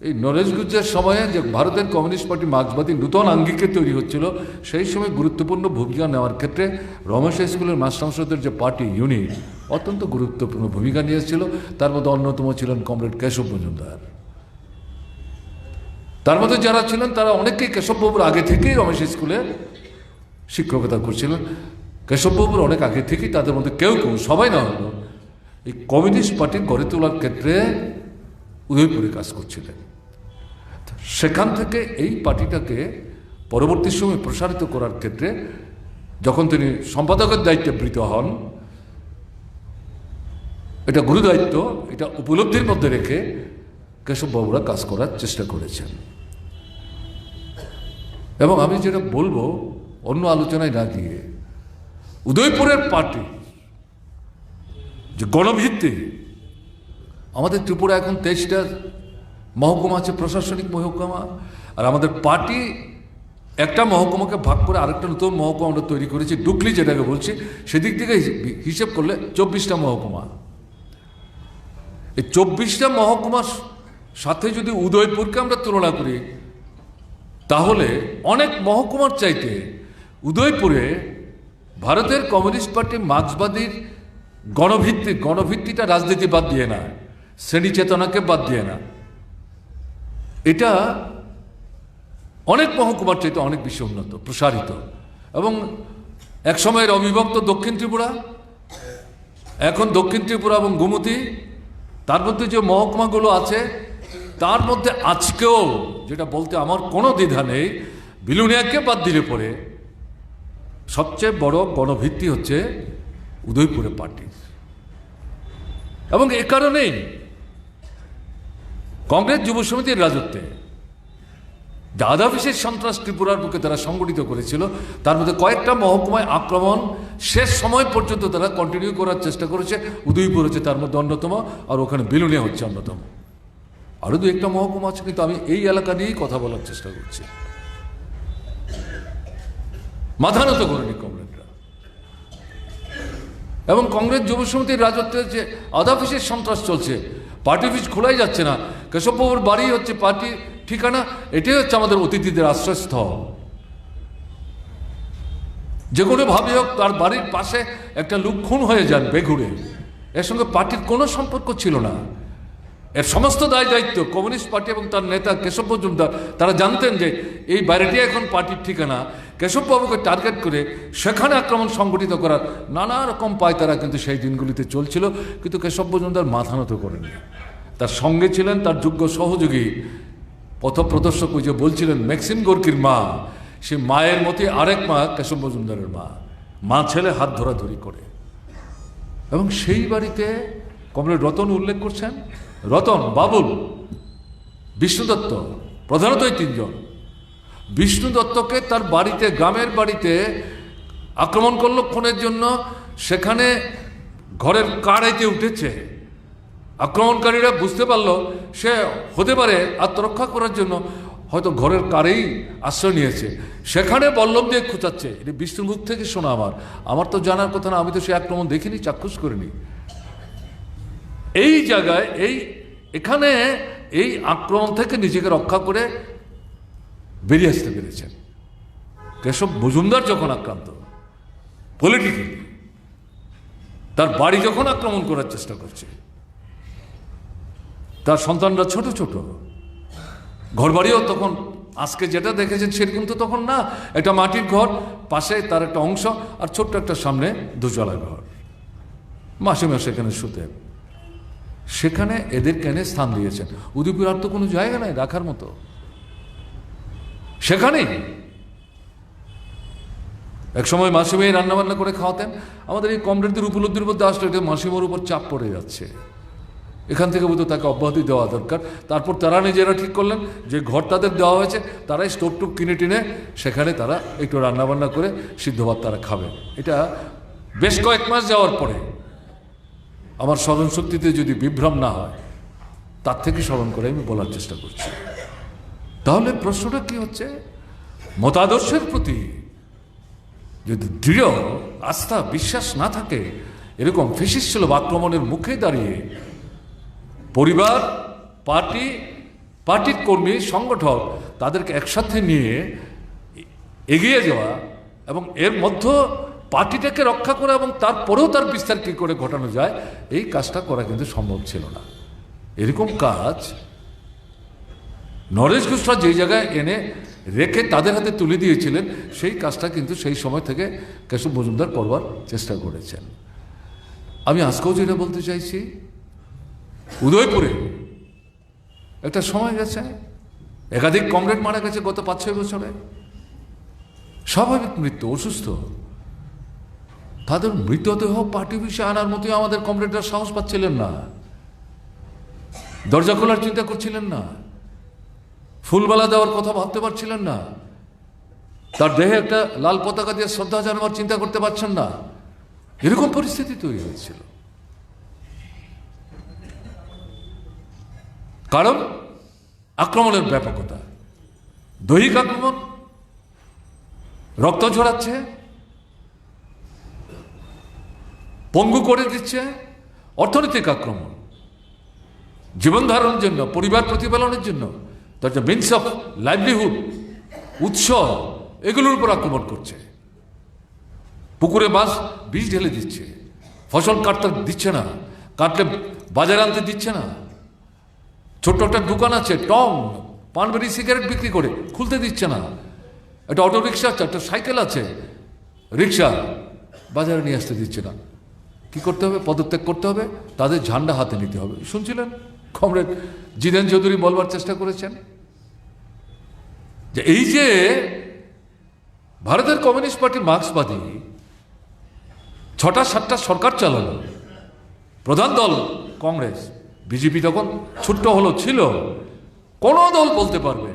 এই নরেশ গুজ্জের সময়ে যে ভারতের কমিউনিস্ট পার্টি মার্ক্সবাদী নূতন আঙ্গিকে তৈরি হচ্ছিল, সেই সময় গুরুত্বপূর্ণ ভূমিকা নেওয়ার ক্ষেত্রে রমেশ স্কুলের মাস্টারমশাইদের যে পার্টি ইউনিট অত্যন্ত গুরুত্বপূর্ণ ভূমিকা নিয়েছিল। তার মধ্যে অন্যতম ছিলেন কমরেড কেশব মজুমদার। তার মধ্যে যারা ছিলেন তারা অনেকেই কেশববাবুর আগে থেকেই রমেশ স্কুলে শিক্ষকতা করছিলেন। কেশববাবুর অনেক আগে থেকেই তাদের মধ্যে কেউ কেউ, সবাই না হলো, এই কমিউনিস্ট পার্টি গড়ে তোলার ক্ষেত্রে উদয়পুরে কাজ করছিলেন। সেখান থেকে এই পার্টিটাকে পরবর্তী সময়ে প্রসারিত করার ক্ষেত্রে যখন তিনি সম্পাদকের দায়িত্বে বৃত হন, এটা গুরুদায়িত্ব, এটা উপলব্ধির মধ্যে রেখে কেশববাবুরা কাজ করার চেষ্টা করেছেন। এবং আমি যেটা বলবো, অন্য আলোচনায় না গিয়ে, উদয়পুরের পার্টি যে গণভিত্তি, আমাদের ত্রিপুরা এখন 23টা মহকুমা আছে, প্রশাসনিক মহকুমা, আর আমাদের পার্টি একটা মহকুমাকে ভাগ করে আরেকটা নতুন মহকুমা আমরা তৈরি করেছি, ডুকলি যেটাকে বলছি, সেদিক থেকে হিসেব করলে 24টা মহকুমা। এই 24টা মহকুমার সাথে যদি উদয়পুরকে আমরা তুলনা করি, তাহলে অনেক মহকুমার চাইতে উদয়পুরে ভারতের কমিউনিস্ট পার্টি মার্ক্সবাদীর গণভিত্তিটা রাজনীতি বাদ দিয়ে না, শ্রেণী চেতনাকে বাদ দিয়ে না, এটা অনেক মহকুমার চাইতে অনেক বেশি উন্নত, প্রসারিত। এবং এক সময়ের অবিভক্ত দক্ষিণ ত্রিপুরা, এখন দক্ষিণ ত্রিপুরা এবং গোমতী, তার মধ্যে যে মহকুমাগুলো আছে, তার মধ্যে আজকেও, যেটা বলতে আমার কোনো দ্বিধা নেই, বিলুনিয়াকে বাদ দিলে পরে সবচেয়ে বড় গণভিত্তি হচ্ছে উদয়পুরে পার্টি। এবং এ কারণেই কংগ্রেস যুব সমিতির রাজত্বে দাদা বিশেষ সন্ত্রাস ত্রিপুরার বুকে তারা সংগঠিত করেছিল, তার মধ্যে কয়েকটা মহকুমায় আক্রমণ শেষ সময় পর্যন্ত তারা কন্টিনিউ করার চেষ্টা করেছে। উদয়পুর হচ্ছে তার মধ্যে অন্যতম, আর ওখানে বিলুনিয়া হচ্ছে অন্যতম। আরও দু একটা মহকুমা আছে, কিন্তু আমি এই এলাকা নিয়েই কথা বলার চেষ্টা করছি। মাথা নত করেনি কমরেডরা। এবং কংগ্রেস যুব সমিতির রাজত্বে যে আদাফিসের সন্ত্রাস চলছে, পার্টি অফিস খোলাই যাচ্ছে না, কেশববাবুর বাড়ি হচ্ছে পার্টি ঠিকানা, এটাই হচ্ছে আমাদের অতিথিদের আশ্রয়স্থল। যে কোনোভাবে হোক তার বাড়ির পাশে একটা লোক খুন হয়ে যান বেঘুরে, এর সঙ্গে পার্টির কোনো সম্পর্ক ছিল না। এর সমস্ত দায় দায়িত্ব কমিউনিস্ট পার্টি এবং তার নেতা কেশব মজুমদার। তারা জানতেন যে এই বাইরেটি এখন পার্টির ঠিকানা, কেশববাবুকে টার্গেট করে সেখানে আক্রমণ সংগঠিত করার নানা রকম পায়তারা কিন্তু সেই দিনগুলিতে চলছিল, কিন্তু কেশব মজুমদার মাথা নত করেননি। তার সঙ্গে ছিলেন তার যোগ্য সহযোগী পথপ্রদর্শক, ওই যে বলছিলেন ম্যাক্সিম গোর্কির মা, সে মায়ের মতোই আরেক মা কেশব মজুমদারের মা ছেলে হাত ধরাধরি করে। এবং সেই বাড়িতে কমরেড রতন উল্লেখ করছেন, রতন, বাবুল, বিষ্ণু দত্ত, প্রধানত এই তিনজন। বিষ্ণু দত্তকে তার বাড়িতে, গ্রামের বাড়িতে আক্রমণ করলো খুনের জন্য। সেখানে ঘরের কাড়াইতে উঠেছে। আক্রমণকারীরা বুঝতে পারলো সে হতে পারে আত্মরক্ষা করার জন্য হয়তো ঘরের কারেই আশ্রয় নিয়েছে। সেখানে বল্লম দিয়ে খুঁচাচ্ছে। এটা বিষ্ণুর মুখ থেকে শোনা। আমার তো জানার কথা না, আমি তো সে আক্রমণ দেখিনি, চাক্ষুষ করিনি। এই জায়গায় এখানে এই আক্রমণ থেকে নিজেকে রক্ষা করে বেরিয়ে আসতে পেরেছেন কেশব মজুমদার। যখন আক্রান্ত পলিটিক্যালি, তার বাড়ি যখন আক্রমণ করার চেষ্টা করছে, তার সন্তানরা ছোট ছোট, ঘরবাড়িও তখন আজকে যেটা দেখেছেন সেরকম তো তখন না। একটা মাটির ঘর, পাশে তার একটা অংশ, আর ছোট্ট একটা সামনে দোতলা ঘর। মাসিমা সেখানে শুতেন। সেখানে এদের কেনে স্থান দিয়েছেন। উদয়পুর আর তো কোনো জায়গা নাই রাখার মতো। সেখানেই এক সময় মাসিমাই রান্নাবান্না করে খাওয়াতেন। আমাদের এই কমরেডদের উপলব্ধির মধ্যে আসলে এটা মাসিমার উপর চাপ পড়ে যাচ্ছে। এখান থেকে বোধহয় তাকে অব্যাহতি দেওয়া দরকার। তারপর তারা নিজেরা ঠিক করলেন যে ঘর তাদের দেওয়া হয়েছে, তারাই স্টোভ টোভ কিনে টিনে সেখানে তারা একটু রান্নাবান্না করে সিদ্ধ ভাত তারা খাবে। এটা বেশ কয়েক মাস যাওয়ার পরে আমার স্মরণ শক্তিতে যদি বিভ্রম না হয়, তার থেকে স্মরণ করে আমি বলার চেষ্টা করছি। তাহলে প্রশ্নটা কি হচ্ছে, মতাদর্শের প্রতি যদি দৃঢ় আস্থা বিশ্বাস না থাকে, এরকম ফ্যাসিস্ট ছিল আক্রমণের মুখে দাঁড়িয়ে পরিবার, পার্টির কর্মী, সংগঠক তাদেরকে একসাথে নিয়ে এগিয়ে যাওয়া এবং এর মধ্যে পার্টিটাকে রক্ষা করা এবং তারপরেও তার বিস্তার কী করে ঘটানো যায়, এই কাজটা করা কিন্তু সম্ভব ছিল না। এরকম কাজ নরেশ ঘোষরা যেই জায়গায় এনে রেখে তাদের হাতে তুলে দিয়েছিলেন, সেই কাজটা কিন্তু সেই সময় থেকে কেশব মজুমদার করবার চেষ্টা করেছেন। আমি আজকেও যেটা বলতে চাইছি, উদয়পুরে একটা সময় গেছে, একাধিক কমরেড মারা গেছে গত 5-6 বছরে। স্বাভাবিক মৃত্যু, অসুস্থ। তাদের মৃতদেহ পার্টি বিষয়ে আনার মতোই আমাদের কমরেডরা সাহস পাচ্ছিলেন না, দরজা খোলার চিন্তা করছিলেন না, ফুলমালা দেওয়ার কথা ভাবতে পারছিলেন না, তার দেহে একটা লাল পতাকা দিয়ে শ্রদ্ধা জানাবার চিন্তা করতে পারছেন না। এরকম পরিস্থিতি তৈরি হয়েছিল। কারণ আক্রমণের ব্যাপকতা, দৈহিক আক্রমণ, রক্ত ঝরাচ্ছে, পঙ্গু করে দিচ্ছে, অর্থনৈতিক আক্রমণ, জীবন ধারণের জন্য, পরিবার প্রতিপালনের জন্য, তার যে মিনস অফ লাইভলিহুড, উৎস, এগুলোর উপর আক্রমণ করছে। পুকুরে মাছ বিষ ঢেলে দিচ্ছে, ফসল কাটতে দিচ্ছে না, কাটলে বাজারে আনতে দিচ্ছে না। ছোট্ট একটা দোকান আছে, টং পানবেরি সিগারেট বিক্রি করে, খুলতে দিচ্ছে না। একটা অটো রিক্সা আছে, একটা সাইকেল আছে, রিক্সা বাজারে নিয়ে আসতে দিচ্ছে না। কি করতে হবে? পদত্যাগ করতে হবে, তাদের ঝান্ডা হাতে নিতে হবে। শুনছিলেন কমরেড জিনেন চৌধুরী বলবার চেষ্টা করেছেন যে এই যে ভারতের কমিউনিস্ট পার্টি মার্ক্সবাদী 6টা-7টা সরকার চালালো, প্রধান দল কংগ্রেস, বিজেপি তখন ছোট্ট হলো, ছিল, কোন দল বলতে পারবে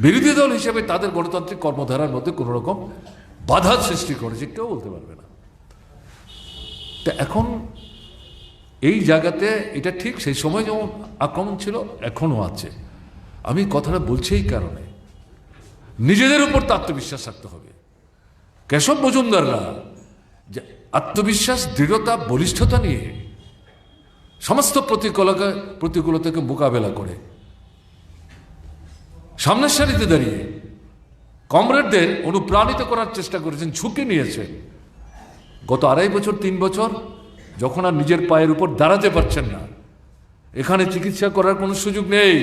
বিরোধী দল হিসেবে তাদের গণতান্ত্রিক কর্মধারার মধ্যে কোন রকম বাধা সৃষ্টি করেছে? কেউ বলতে পারবে না। তা এখন এই জায়গাতে এটা ঠিক সেই সময় যেমন আক্রমণ ছিল, এখনো আছে। আমি কথাটা বলছি এই কারণে, নিজেদের উপর তো আত্মবিশ্বাস রাখতে হবে। কেশব মজুমদাররা যে আত্মবিশ্বাস, দৃঢ়তা, বলিষ্ঠতা নিয়ে সমস্ত প্রতিকূলতাকে মোকাবেলা করে সামনের সারিতে দাঁড়িয়ে কমরেডদের অনুপ্রাণিত করার চেষ্টা করেছেন, ঝুঁকি নিয়েছেন। গত 2.5 বছর 3 বছর যখন আর নিজের পায়ের উপর দাঁড়াতে পারছেন না, এখানে চিকিৎসা করার কোনো সুযোগ নেই।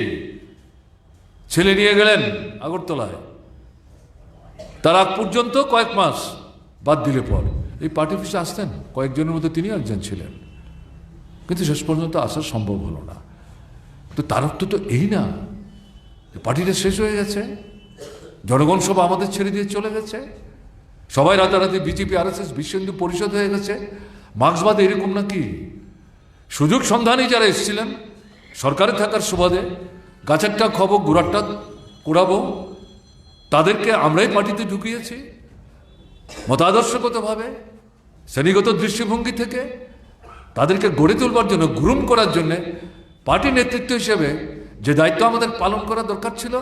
ছেলে নিয়ে গেলেন আগরতলায়, তার আগ পর্যন্ত কয়েক মাস, বাদ দিলে পর এই পার্টি অফিসে আসতেন কয়েকজনের মধ্যে তিনি একজন ছিলেন, কিন্তু শেষ পর্যন্ত আসা সম্ভব হলো না। তো তার অর্থ তো এই না পার্টিটা শেষ হয়ে গেছে, জনগণ সভা আমাদের ছেড়ে দিয়ে চলে গেছে, সবাই রাতারাতি বিজেপি RSS বিশ্ব হিন্দু পরিষদ হয়ে গেছে। মার্ক্সবাদ এরকম নাকি? সুযোগ সন্ধানী যারা এসেছিলেন সরকারে থাকার সুবাদে, গাছেরটা খাবো গোড়ারটা কুড়াবো, তাদেরকে আমরাই পার্টিতে ঢুকিয়েছি মতাদর্শগতভাবে, শ্রেণীগত দৃষ্টিভঙ্গি থেকে তাদেরকে গড়ে তোলবার জন্য, গ্রুম করার জন্য পার্টি নেতৃত্ব হিসেবে যে দায়িত্ব আমাদের পালন করা দরকার ছিল,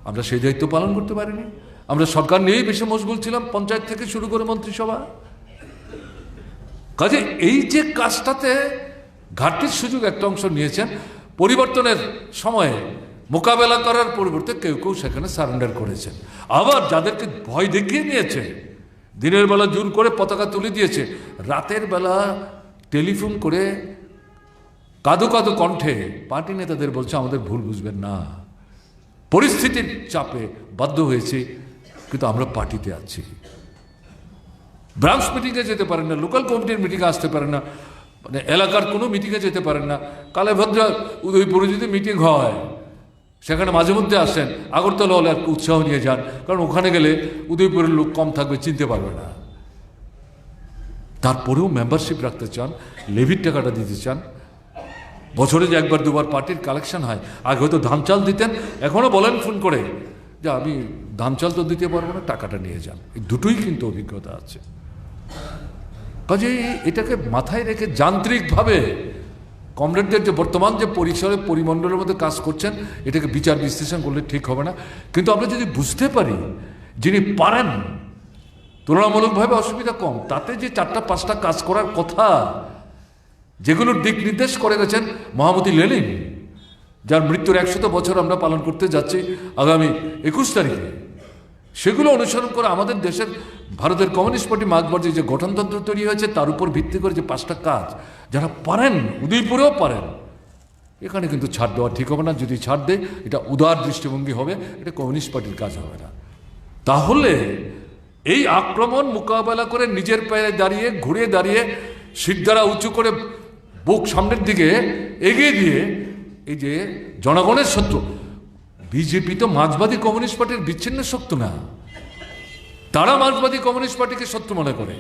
আমরা সেই দায়িত্ব পালন করতে পারিনি। আমরা সরকার নিয়েই বেশি মশগুল ছিলাম, পঞ্চায়েত থেকে শুরু করে মন্ত্রিসভা। কাজে এই যে কাজটাতে ঘাটতির সুযোগ একটা অংশ নিয়েছেন, পরিবর্তনের সময়ে মোকাবেলা করার পরিবর্তে কেউ কেউ সেখানে সারেন্ডার করেছেন। আবার যাদেরকে ভয় দেখিয়ে নিয়েছে, দিনের বেলা জোর করে পতাকা তুলে দিয়েছে, রাতের বেলা টেলিফোন করে কাঁদো কাঁদো কণ্ঠে পার্টি নেতাদের বলছে আমাদের ভুল বুঝবেন না, পরিস্থিতির চাপে বাধ্য হয়েছি, কিন্তু আমরা পার্টিতে আছি। ব্রাঞ্চ মিটিংয়ে যেতে পারেন না, লোকাল কমিটির মিটিংয়ে আসতে পারেন না, মানে এলাকার কোনো মিটিংয়ে যেতে পারেন না। কালেভদ্রা উদয়পুরে যদি মিটিং হয় সেখানে মাঝে মধ্যে আসেন, আগরতলা হলে একটু উৎসাহ নিয়ে যান, কারণ ওখানে গেলে উদয়পুরের লোক কম থাকবে, চিনতে পারবে না। তারপরেও মেম্বারশিপ রাখতে চান, লেভির টাকাটা দিতে চান। বছরে যে একবার দুবার পার্টির কালেকশন হয়, আগে হয়তো ধান চাল দিতেন, এখনও বলেন ফোন করে যে আমি ধান চাল তো দিতে পারবো না, টাকাটা নিয়ে যান। এই দুটোই কিন্তু অভিজ্ঞতা আছে। কাজেই এটাকে মাথায় রেখে যান্ত্রিকভাবে কমরেডদের যে বর্তমান যে পরিসরে পরিমণ্ডলের মধ্যে কাজ করছেন, এটাকে বিচার বিশ্লেষণ করলে ঠিক হবে না। কিন্তু আমরা যদি বুঝতে পারি যিনি পারেন, তুলনামূলকভাবে অসুবিধা কম, তাতে যে 4-5টা কাজ করার কথা, যেগুলোর দিক নির্দেশ করে গেছেন মহামতি লেনিন, যার মৃত্যুর 100 বছর আমরা পালন করতে যাচ্ছি আগামী 21 তারিখে, সেগুলো অনুসরণ করে আমাদের দেশের ভারতের কমিউনিস্ট পার্টি মার্ক্সবাদী যে গঠনতন্ত্র তৈরি হয়েছে, তার উপর ভিত্তি করে যে 5টা কাজ যারা পারেন, উদয়পুরেও পারেন, এখানে কিন্তু ছাড় দেওয়া ঠিক হবে না। যদি ছাড় দেয় এটা উদার দৃষ্টিভঙ্গি হবে, এটা কমিউনিস্ট পার্টির কাজ হবে না। তাহলে এই আক্রমণ মোকাবেলা করে নিজের পায়ে দাঁড়িয়ে, ঘুরে দাঁড়িয়ে, শিরদাঁড়া উঁচু করে বুক সামনের দিকে এগিয়ে দিয়ে, এই যে জনগণের শত্রু, বিজেপি তো মার্ক্সবাদী কমিউনিস্ট পার্টির বিচ্ছিন্ন শত্রু না, তারা মার্ক্সবাদী কমিউনিস্ট পার্টিকে শত্রু মনে করে,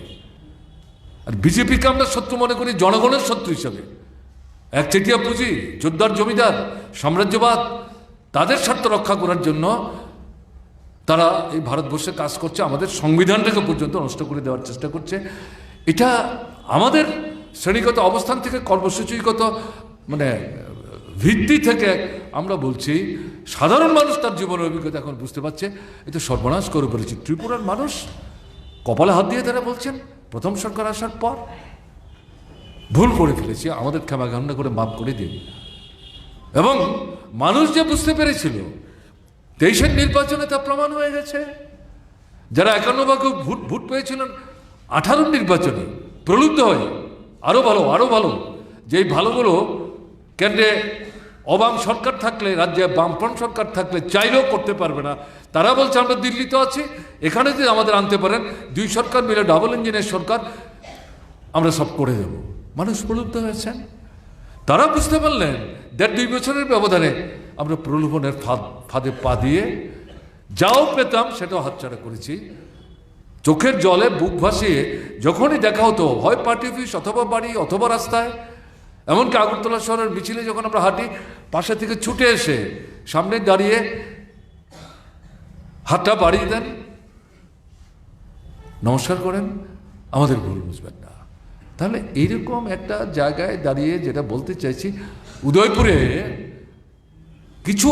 আর বিজেপিকে আমরা শত্রু মনে করি জনগণের শত্রু হিসাবে। একচেটিয়া পুঁজি, জোরদার জমিদার, সাম্রাজ্যবাদ, তাদের স্বার্থ রক্ষা করার জন্য তারা এই ভারতবর্ষে কাজ করছে, আমাদের সংবিধানটাকে পর্যন্ত নষ্ট করে দেওয়ার চেষ্টা করছে। এটা আমাদের শ্রেণীগত অবস্থান থেকে, কর্মসূচিগত মানে ভিত্তি থেকে আমরা বলছি, সাধারণ মানুষ তার জীবনের অভিজ্ঞতা এখন বুঝতে পারছে এটা সর্বনাশ করে বলেছে। ত্রিপুরার মানুষ কপালে হাত দিয়ে তারা বলছেন প্রথম সরকার আসার পর ভুল করে ফেলেছি, আমাদের ক্ষমা কামনা করে মাফ করে দিন। এবং মানুষ যে বুঝতে পেরেছিল 23-এর নির্বাচনে তা প্রমাণ হয়ে গেছে। যারা 51 ভোট পেয়েছিলেন 18 নির্বাচনে প্রলুব্ধ হয় আরো ভালো, আরো ভালো, যেই ভালোগুলো কেন্দ্রে অবাম সরকার থাকলে, রাজ্যে বামফ্রন্ট সরকার থাকলে চাইলেও করতে পারবে না। তারা বলছে আমরা দিল্লিতে আছি, এখানে যদি আমাদের আনতে পারেন, 2 সরকার মিলে ডাবল ইঞ্জিনের সরকার, আমরা সব করে দেব। মানুষ প্রলুব্ধ হয়েছেন, তারা বুঝতে পারলেন 1.5-2 বছরের ব্যবধানে আমরা প্রলোভনের ফাঁদে পা দিয়ে যাও পেতাম সেটাও হাতছাড়া করেছি। চোখের জলে বুক ভাসিয়ে যখনই দেখা হতো, হয় পার্টি অফিস অথবা বাড়ি অথবা রাস্তায়, এমনকি আগরতলা শহরের মিছিলে যখন আমরা হাঁটি, পাশে থেকে ছুটে এসে সামনে দাঁড়িয়ে হাতটা বাড়িয়ে দেন, নমস্কার করেন, আমাদের ভুল বুঝবেন না। তাহলে এইরকম একটা জায়গায় দাঁড়িয়ে যেটা বলতে চাইছি, উদয়পুরে কিছু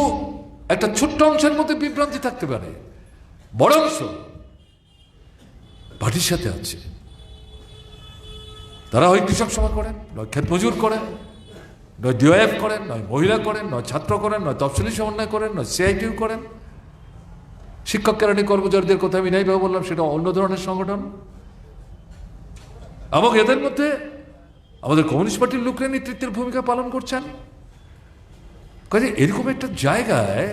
একটা ছোট্ট অংশের মধ্যে বিভ্রান্তি থাকতে পারে, বড় অংশ পার্টির সাথে আছে। তারা হয় কৃষক সভা করেন, নয় ক্ষেত মজুর করেন, নয় ডিওএফ করেন, নয় মহিলা করেন, নয় ছাত্র করেন, নয় তফসিলি সমন্বয় করেন, নয় সিআইটিউ করেন। শিক্ষক কেরানি কর্মচারীদের কথা আমি নাই বললাম, সেটা অন্য ধরনের সংগঠন। এবং এদের মধ্যে আমাদের কমিউনিস্ট পার্টির লোকরা নেতৃত্বের ভূমিকা পালন করছেন। কাজে এরকম একটা জায়গায়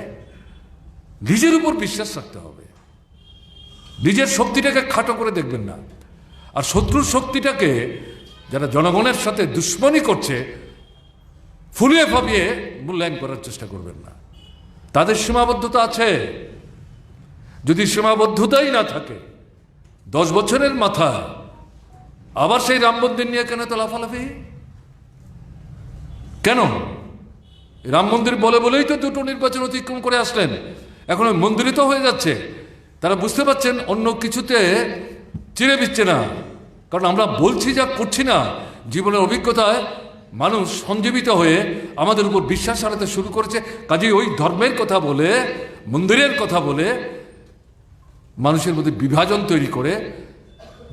নিজের উপর বিশ্বাস রাখতে হবে, নিজের শক্তিটাকে খাটো করে দেখবেন না। আর শত্রুর শক্তিটাকে যারা জনগণের সাথে দুশ্মনী করছে ফুলিয়ে ফাপিয়ে মূল্যায়ন করার চেষ্টা করবেন না। তাদের সীমাবদ্ধতা আছে। যদি সীমাবদ্ধতাই না থাকে, 10 বছরের মাথায় আবার সেই রাম মন্দির নিয়ে কেন তো লাফালাফি? কেন? রাম মন্দির বলে বলেই তো দুটো নির্বাচন অতিক্রম করে আসলেন, এখন ওই মন্দিরিত হয়ে যাচ্ছে। তারা বুঝতে পারছেন অন্য কিছুতে চিড়ে দিচ্ছে না, কারণ আমরা বলছি যা করছি না। জীবনের অভিজ্ঞতায় মানুষ সঞ্জীবিত হয়ে আমাদের উপর বিশ্বাস হারাতে শুরু করেছে। কাজেই ওই ধর্মের কথা বলে, মন্দিরের কথা বলে মানুষের মধ্যে বিভাজন তৈরি করে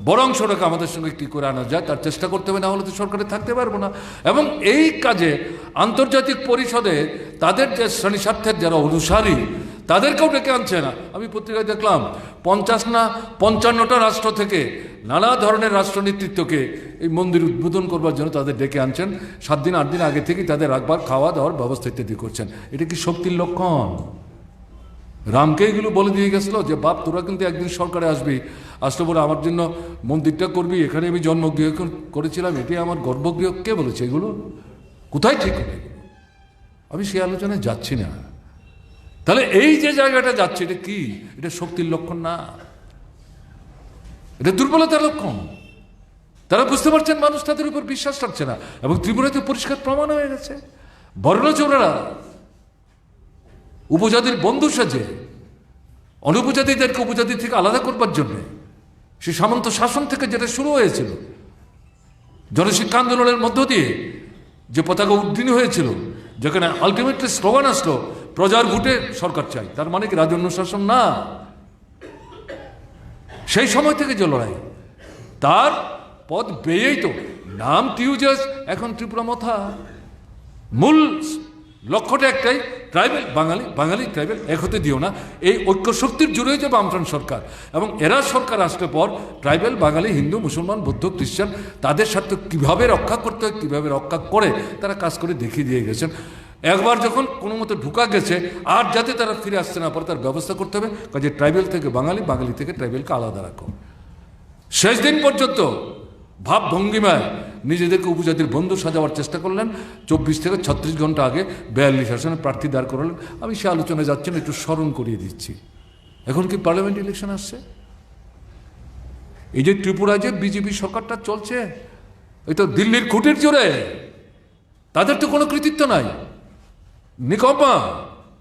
বরং অংশটাকে আমাদের সঙ্গে কী করে আনা যায় তার চেষ্টা করতে হবে, না হলে তো সরকারে থাকতে পারবো না। এবং এই কাজে আন্তর্জাতিক পরিষদে তাদের যে শ্রেণী স্বার্থের যারা অনুসারী তাদেরকেও ডেকে আনছে না। আমি পত্রিকায় দেখলাম 50 না 55টা রাষ্ট্র থেকে নানা ধরনের রাষ্ট্র নেতৃত্বকে এই মন্দির উদ্বোধন করবার জন্য তাদের ডেকে আনছেন। 7 দিন 8 দিন আগে থেকেই তাদের রাখবার খাওয়া দাওয়ার ব্যবস্থা ইত্যাদি করছেন। এটা কি শক্তির লক্ষণ? রামকে এগুলো বলে দিয়ে গেছিল যে বাপ তোরা কিন্তু একদিন সরকারে আসবি, আসলে বলে আমার জন্য মন্দিরটা করবি, এখানে আমি জন্মগৃহ করেছিলাম, এটি আমার গর্ভগৃহ। কে বলেছে এগুলো? কোথায় ঠিক হবে? আমি সে আলোচনায় যাচ্ছি না। তাহলে এই যে জায়গাটা যাচ্ছে এটা কি? এটা শক্তির লক্ষণ না, এটা দুর্বলতার লক্ষণ। তারা বুঝতে পারছেন মানুষ তাদের উপর বিশ্বাস রাখছে না। এবং ত্রিপুরাতে পরিষ্কার প্রমাণ হয়ে গেছে, বর্ণচোরেরা উপজাতির বন্ধু সাজে অনুপজাতিদেরকে উপজাতি থেকে আলাদা করবার জন্য সে সামন্ত শাসন থেকে যেটা শুরু হয়েছিল, জনশিক্ষা আন্দোলনের মধ্য দিয়ে যে পতাকা উদ্দিনী হয়েছিল, যেখানে আলটিমেটলি স্লোগান আসলো প্রজার ভোটে সরকার চাই, তার মানে কি রাজন্য শাসন না? সেই সময় থেকে যে লড়াই, তার পথ বেয়েই তো নাম টিউজাস, এখন ত্রিপুরা মথা। মূল লক্ষ্যটা একটাই, ট্রাইবেল বাঙালি, বাঙালি ট্রাইবেল এক হতে দিও না। এই ঐক্য শক্তির জুড়ে যাবে বামফ্রন্ট সরকার। এবং এরা সরকার আসলে পর ট্রাইবেল বাঙালি, হিন্দু, মুসলমান, বৌদ্ধ, খ্রিস্টান তাদের স্বার্থ কীভাবে রক্ষা করতে হয়, কীভাবে রক্ষা করে তারা কাজ করে দেখিয়ে দিয়ে গেছেন। একবার যখন কোনো মতো ঢুকা গেছে, আর যাতে তারা ফিরে আসতে না পারে তার ব্যবস্থা করতে হবে। কাজে ট্রাইবেল থেকে বাঙালি, বাঙালি থেকে ট্রাইবেলকে আলাদা রাখো। শেষ দিন পর্যন্ত ভাব ভঙ্গিমায় নিজেদেরকে উপজাতির বন্ধু সাজাবার চেষ্টা করলেন। 24 থেকে 36 ঘন্টা আগে 42 আসনে প্রার্থী দাঁড় করালেন। আমি সে আলোচনায় যাচ্ছি না, একটু স্মরণ করিয়ে দিচ্ছি। এখন কি পার্লামেন্ট ইলেকশন আসছে? এই যে ত্রিপুরায় যে বিজেপি সরকারটা চলছে, এই তো দিল্লির খুঁটির জোরে, তাদের তো কোনো কৃতিত্ব নাই, নিকম্মা।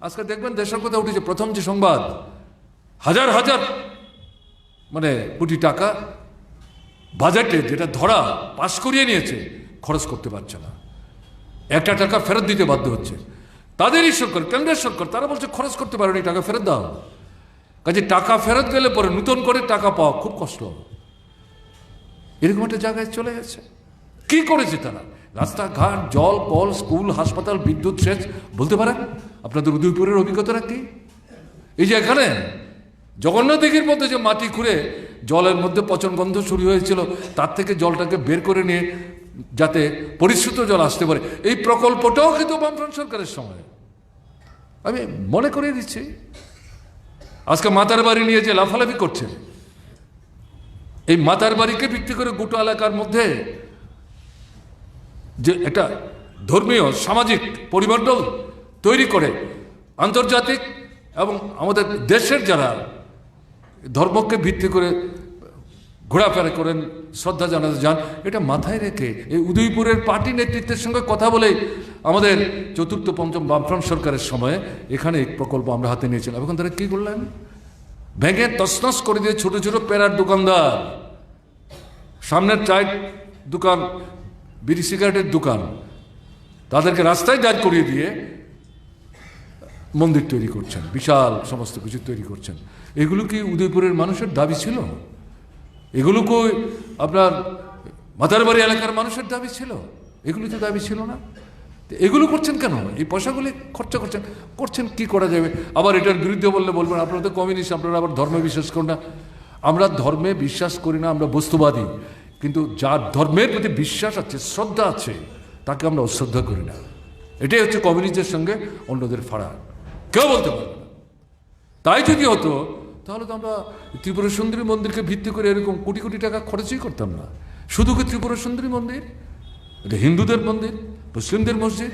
আজকে দেখবেন দেশের কথা উঠেছে, প্রথম যে সংবাদ, হাজার হাজার মানে কোটি টাকা বাজেটে যেটা ধরা পাশ করিয়ে নিয়েছে, খরচ করতে পারছে না, একটা টাকা ফেরত দিতে বাধ্য হচ্ছে। তাদেরই সরকার, কেন্দ্রের সরকার, তারা বলছে খরচ করতে পারেনি, টাকা ফেরত দাও। কাজে টাকা ফেরত গেলে পরে নতুন করে টাকা পাওয়া খুব কষ্ট। এরকম একটা জায়গায় চলে গেছে। কি করেছে তারা? রাস্তাঘাট, জল, কল, স্কুল, হাসপাতাল, বিদ্যুৎ, সেচ বলতে পারেন? আপনাদের উদয়পুরের অভিজ্ঞতাটা কি? এই যে এখানে জগন্নাথ দিঘির মধ্যে যে মাটি খুঁড়ে জলের মধ্যে পচন গন্ধ শুরু হয়েছিল, তার থেকে জলটাকে বের করে নিয়ে যাতে পরিশ্রুত জল আসতে পারে, এই প্রকল্পটাও কিন্তু বামফ্রন্ট সরকারের সময়। আমি মনে করিয়ে দিচ্ছি, আজকে মাতার বাড়ি নিয়ে যে লাফালাফি করছে, এই মাতার বাড়িকে ভিত্তি করে গোটা এলাকার মধ্যে যে একটা ধর্মীয় সামাজিক পরিমণ্ডল তৈরি করে আন্তর্জাতিক এবং আমাদের দেশের যারা ধর্মকে ভিত্তি করে ঘোরাফেরা করেন, শ্রদ্ধা জানাতে যান, এটা মাথায় রেখে এই উদয়পুরের পার্টি নেতৃত্বের সঙ্গে কথা বলে আমাদের চতুর্থ পঞ্চম বামফ্রন্ট সরকারের সময়ে এখানে এক প্রকল্প আমরা হাতে নিয়েছিলাম। এখন তারা কী করলেন? ভেঙে তছনছ করে দিয়ে ছোট ছোট পেরার দোকানদার, সামনের চায়ের দোকান, বিড়ি সিগারেটের দোকান, তাদেরকে রাস্তায় দাঁড় করিয়ে দিয়ে মন্দির তৈরি করছেন, বিশাল সমস্ত কিছু তৈরি করছেন। এগুলো কি উদয়পুরের মানুষের দাবি ছিল? এগুলো কি আপনার মাতারবাড়ি এলাকার মানুষের দাবি ছিল? এগুলো তো দাবি ছিল না। এগুলো করছেন কেন? এই পয়সাগুলি খরচা করছেন কি করা যাবে? আবার এটার বিরুদ্ধে বললে বলবেন আপনারা তো কমিউনিস্ট, আপনারা আবার ধর্মে বিশ্বাস করেন না। আমরা ধর্মে বিশ্বাস করি না, আমরা বস্তুবাদী। কিন্তু যার ধর্মের প্রতি বিশ্বাস আছে, শ্রদ্ধা আছে, তাকে আমরা অশ্রদ্ধা করি না। এটাই হচ্ছে কমিউনিস্টের সঙ্গে অন্যদের ফারাক, কেউ বলতে পারবে না। তাই যদি হতো তাহলে তো আমরা ত্রিপুরা সুন্দরী মন্দিরকে ভিত্তি করে এরকম কোটি কোটি টাকা খরচই করতাম না। শুধু কি ত্রিপুরা সুন্দরী মন্দির? এটা হিন্দুদের মন্দির, মুসলিমদের মসজিদ,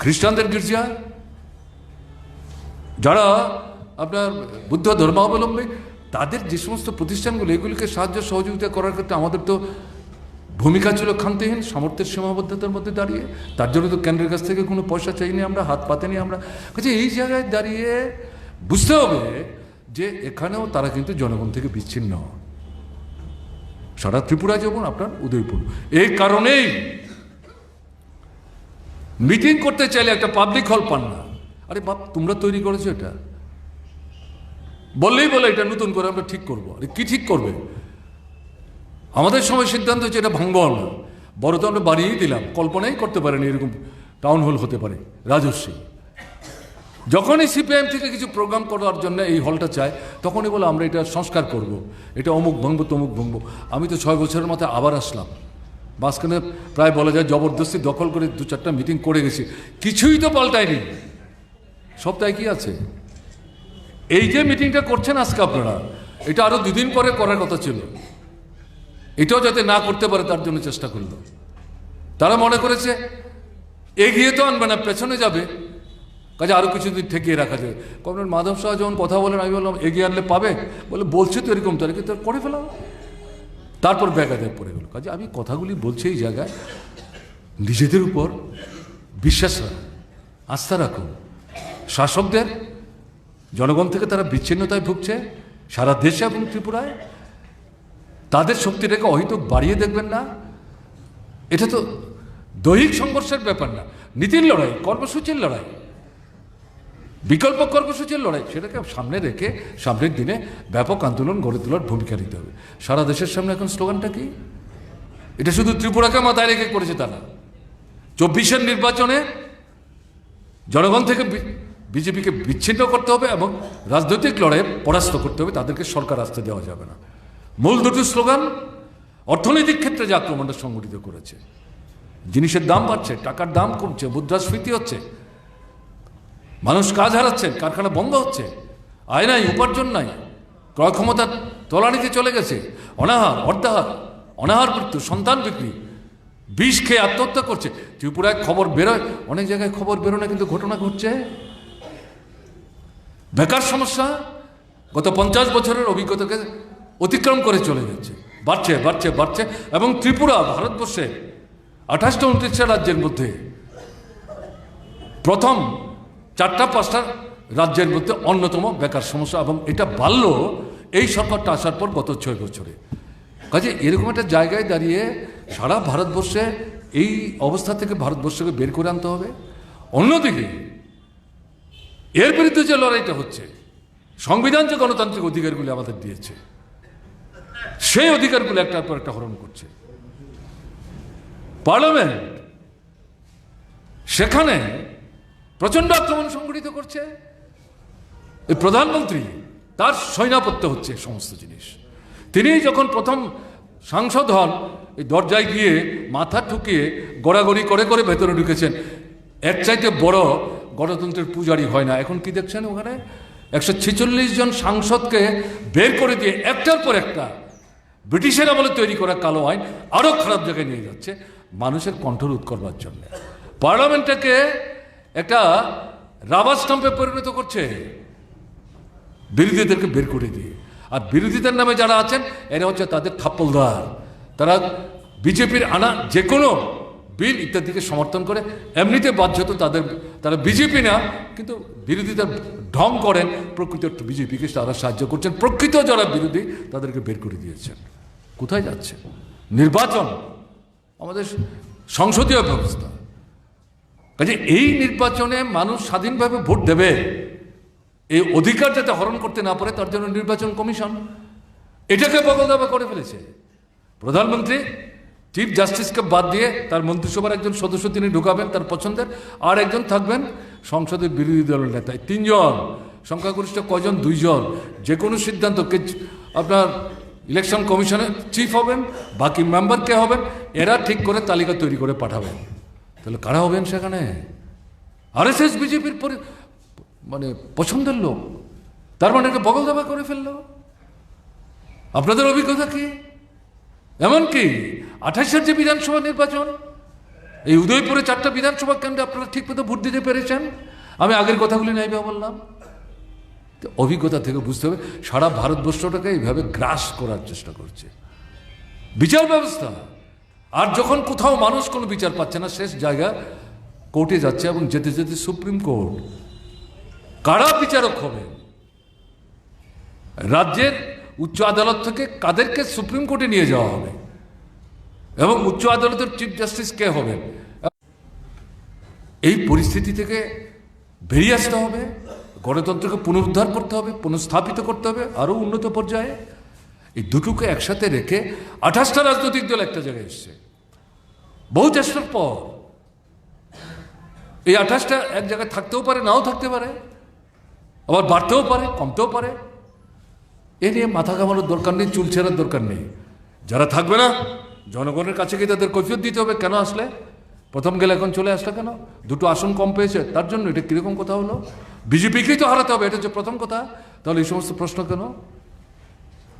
খ্রিস্টানদের গির্জা, যারা আপনার বুদ্ধ ধর্মাবলম্বী তাদের যে সমস্ত প্রতিষ্ঠানগুলো, এগুলিকে সাহায্য সহযোগিতা করার ক্ষেত্রে আমাদের তো ভূমিকা ছিল খামতিহীন, সামর্থ্যের সীমাবদ্ধতার মধ্যে দাঁড়িয়ে। তার জন্য তো কেন্দ্রের কাছ থেকে কোনো পয়সা চাইনি, আমরা হাত পাতেনি। আমরা কাজে এই জায়গায় দাঁড়িয়ে বুঝতে হবে যে এখানেও তারা কিন্তু জনগণ থেকে বিচ্ছিন্ন, সারা ত্রিপুরা যেমন আপনার উদয়পুর। এই কারণেই মিটিং করতে চাইলে একটা পাবলিক হল পান না। আরে বাপ, তোমরা তৈরি করেছো এটা, বললেই বলে এটা নতুন করে আমরা ঠিক করবো। আরে কি ঠিক করবে? আমাদের সময় সিদ্ধান্ত হচ্ছে এটা ভাঙবো না, বড় তো আমরা বাড়িয়েই দিলাম, কল্পনাই করতে পারেনি এরকম টাউন হল হতে পারে রাজস্বী। যখনই সিপিআইএম থেকে কিছু প্রোগ্রাম করার জন্য এই হলটা চায়, তখনই বলে আমরা এটা সংস্কার করব, এটা অমুক ভাঙবো তমুক ভাঙবো। আমি তো 6 বছরের মাথায় আবার আসলাম, মাঝখানে প্রায় বলা যায় জবরদস্তি দখল করে 2-4টা মিটিং করে গেছি, কিছুই তো পাল্টায়নি। সপ্তাহে কি আছে? এই যে মিটিংটা করছেন আজকে আপনারা, এটা আরো 2 দিন পরে করার কথা ছিল। এটাও যাতে না করতে পারে তার জন্য চেষ্টা করলো। তারা মনে করেছে এগিয়ে তো আনবে না, পেছনে যাবে, কাজে আরো কিছুদিন ঠেকিয়ে রাখা যায়। কমরেড মাধব শাহ যখন কথা বলেন, আমি বললাম এগিয়ে আনলে পাবে, বলে বলছে তো এরকম তারিখে তো করে ফেলাম। তারপর ব্যাঘাতে পড়ে গেল। কাজে আমি কথাগুলি বলছি এই জায়গায়, নিজেদের উপর বিশ্বাস রাখুন, আস্থা রাখুন। শাসকদের জনগণ থেকে তারা বিচ্ছিন্নতায় ভুগছে সারা দেশে এবং ত্রিপুরায়, তাদের শক্তিটাকে অহেতুক বাড়িয়ে দেখবেন না। এটা তো দৈহিক সংঘর্ষের ব্যাপার না, নীতির লড়াই, কর্মসূচির লড়াই, বিকল্প কর্মসূচির লড়াই। সেটাকে সামনে রেখে সামনের দিনে ব্যাপক আন্দোলন গড়ে তোলার ভূমিকা নিতে হবে। সারা দেশের সামনে এখন স্লোগানটা কি? এটা শুধু ত্রিপুরাকে মাথায় রেখে করেছে তারা। 24-এর নির্বাচনে জনগণ থেকে বিজেপিকে বিচ্ছিন্ন করতে হবে এবং রাজনৈতিক লড়াইয়ে পরাস্ত করতে হবে, তাদেরকে সরকার আসতে দেওয়া যাবে না। মূল দুটো স্লোগান অর্থনৈতিক ক্ষেত্রে যে আক্রমণটা সংগঠিত করেছে, জিনিসের দাম বাড়ছে, টাকার দাম কমছে, মুদ্রাস্ফীতি হচ্ছে, মানুষ কাজ হারাচ্ছেন, কারখানা বন্ধ হচ্ছে, আয় নাই, উপার্জন নাই, ক্রয় ক্ষমতা তলানিতে চলে গেছে, অনাহার, অর্ধাহার, অনাহার মৃত্যু, সন্তান বিক্রি, বিষ খেয়ে আত্মহত্যা করছে। ত্রিপুরায় খবর বেরোয়, অনেক জায়গায় খবর বেরোয় কিন্তু ঘটনা ঘটছে। বেকার সমস্যা গত 50 বছরের অভিজ্ঞতাকে অতিক্রম করে চলে যাচ্ছে, বাড়ছে বাড়ছে বাড়ছে। এবং ত্রিপুরা ভারতবর্ষে 28টা 29টা রাজ্যের মধ্যে প্রথম 4-5টা রাজ্যের মধ্যে অন্যতম বেকার সমস্যা, এবং এটা বাড়ল এই সরকারটা আসার পর গত 6 বছরে। কাজে এরকম একটা জায়গায় দাঁড়িয়ে সারা ভারতবর্ষে এই অবস্থা থেকে ভারতবর্ষকে বের করে আনতে হবে। অন্যদিকে এর বিরুদ্ধে যে লড়াইটা হচ্ছে, সংবিধান যে গণতান্ত্রিক অধিকারগুলি আমাদের দিয়েছে, সেই অধিকারগুলো একটার পর একটা হরণ করছে। পার্লামেন্ট সেখানে প্রচন্ড আক্রমণ সংগঠিত করছে। এই প্রধানমন্ত্রী, তার সৈনাপত্য হচ্ছে সমস্ত জিনিস। তিনি যখন প্রথম সাংসদ হন, এই দরজায় গিয়ে মাথা ঠুকিয়ে গড়াগড়ি করে করে ভেতরে ঢুকেছেন। এক চাইতে বড় গণতন্ত্রের পূজারি হয় না। এখন কি দেখছেন ওখানে 146 জন সাংসদকে বের করে দিয়ে একটার পর একটা ব্রিটিশের আমলে তৈরি করা কালো আইন আরো খারাপ জায়গায় নিয়ে যাচ্ছে মানুষের কণ্ঠরোধ করবার জন্য। পার্লামেন্টটাকে একটা রাবার স্টাম্পে পরিণত করছে বিরোধীদেরকে বের করে দিয়ে। আর বিরোধীদের নামে যারা আছেন এরা হচ্ছে তাদের থাপ্পলদার। তারা বিজেপির আনা যে কোনো বিল ইত্যাদিকে সমর্থন করে। এমনিতে বাধ্যত তারা বিজেপি না, কিন্তু বিরোধীদের ঢং করেন, প্রকৃত বিজেপিকে তারা সাহায্য করছেন। প্রকৃত যারা বিরোধী তাদেরকে বের করে দিয়েছেন। কোথায় যাচ্ছে? নির্বাচন আমাদের সংসদীয় ব্যবস্থা। কাজে এই নির্বাচনে মানুষ স্বাধীনভাবে ভোট দেবে, এই অধিকার যাতে হরণ করতে না পারে তার জন্য নির্বাচন কমিশন এটাকে বগলদাবা করে ফেলেছে। প্রধানমন্ত্রী চিফ জাস্টিসকে বাদ দিয়ে তার মন্ত্রিসভার একজন সদস্য তিনি ঢুকাবেন তার পছন্দের, আর একজন থাকবেন সংসদের বিরোধী দলের নেতা। 3 জন, সংখ্যাগরিষ্ঠ কয়জন? 2 জন। যে কোনো সিদ্ধান্ত আপনার ইলেকশন কমিশনের চিফ হবেন, বাকি মেম্বার কে হবেন, এরা ঠিক করে তালিকা তৈরি করে পাঠাবেন। তাহলে কারা হবেন সেখানে? আরএসএস বিজেপির মানে পছন্দের লোক, তার মানে একটা বগল দাবা করে ফেললো। আপনাদের অভিজ্ঞতা কি? এমনকি 28-এর যে বিধানসভা নির্বাচন, এই উদয়পুরে 4টা বিধানসভা কেন্দ্রে আপনারা ঠিক মতো ভোট দিতে পেরেছেন। আমি আগের কথাগুলি নাইবে বললাম। অভিজ্ঞতা থেকে বুঝতে হবে সারা ভারতবর্ষটাকে এইভাবে গ্রাস করার চেষ্টা করছে বিচার ব্যবস্থা। আর যখন কোথাও মানুষ কোনো বিচার পাচ্ছে না, শেষ জায়গা কোর্টে যাচ্ছে, এবং যেতে যেতে সুপ্রিম কোর্ট। কারা বিচারক হবে? রাজ্যের উচ্চ আদালত থেকে কাদেরকে সুপ্রিম কোর্টে নিয়ে যাওয়া হবে, এবং উচ্চ আদালতের চিফ জাস্টিস কে হবেন? এই পরিস্থিতি থেকে বেরিয়ে আসতে হবে, গণতন্ত্রকে পুনরুদ্ধার করতে হবে, পুনঃস্থাপিত করতে হবে আরো উন্নত পর্যায়ে। এই দুটোকে একসাথে রেখে 28টা রাজনৈতিক দল একটা জায়গায় এসছে বহু চেষ্টার পর। এই 28টা এক জায়গায় থাকতেও পারে, নাও থাকতে পারে, আবার বাড়তেও পারে, কমতেও পারে। এ নিয়ে মাথা ঘামানোর দরকার নেই, চুল ছেঁড়ার দরকার নেই। যারা থাকবে না, জনগণের কাছে গিয়ে তাদের কৈফিয়ত দিতে হবে। কেন আসলে? প্রথম গেলে এখন চলে আসলে কেন? 2টো আসন কম পেয়েছে তার জন্য। এটা কিরকম কথা হলো? বিজেপিকেই তো হারাতে হবে, এটা হচ্ছে প্রথম কথা। তাহলে এই সমস্ত প্রশ্ন কেন?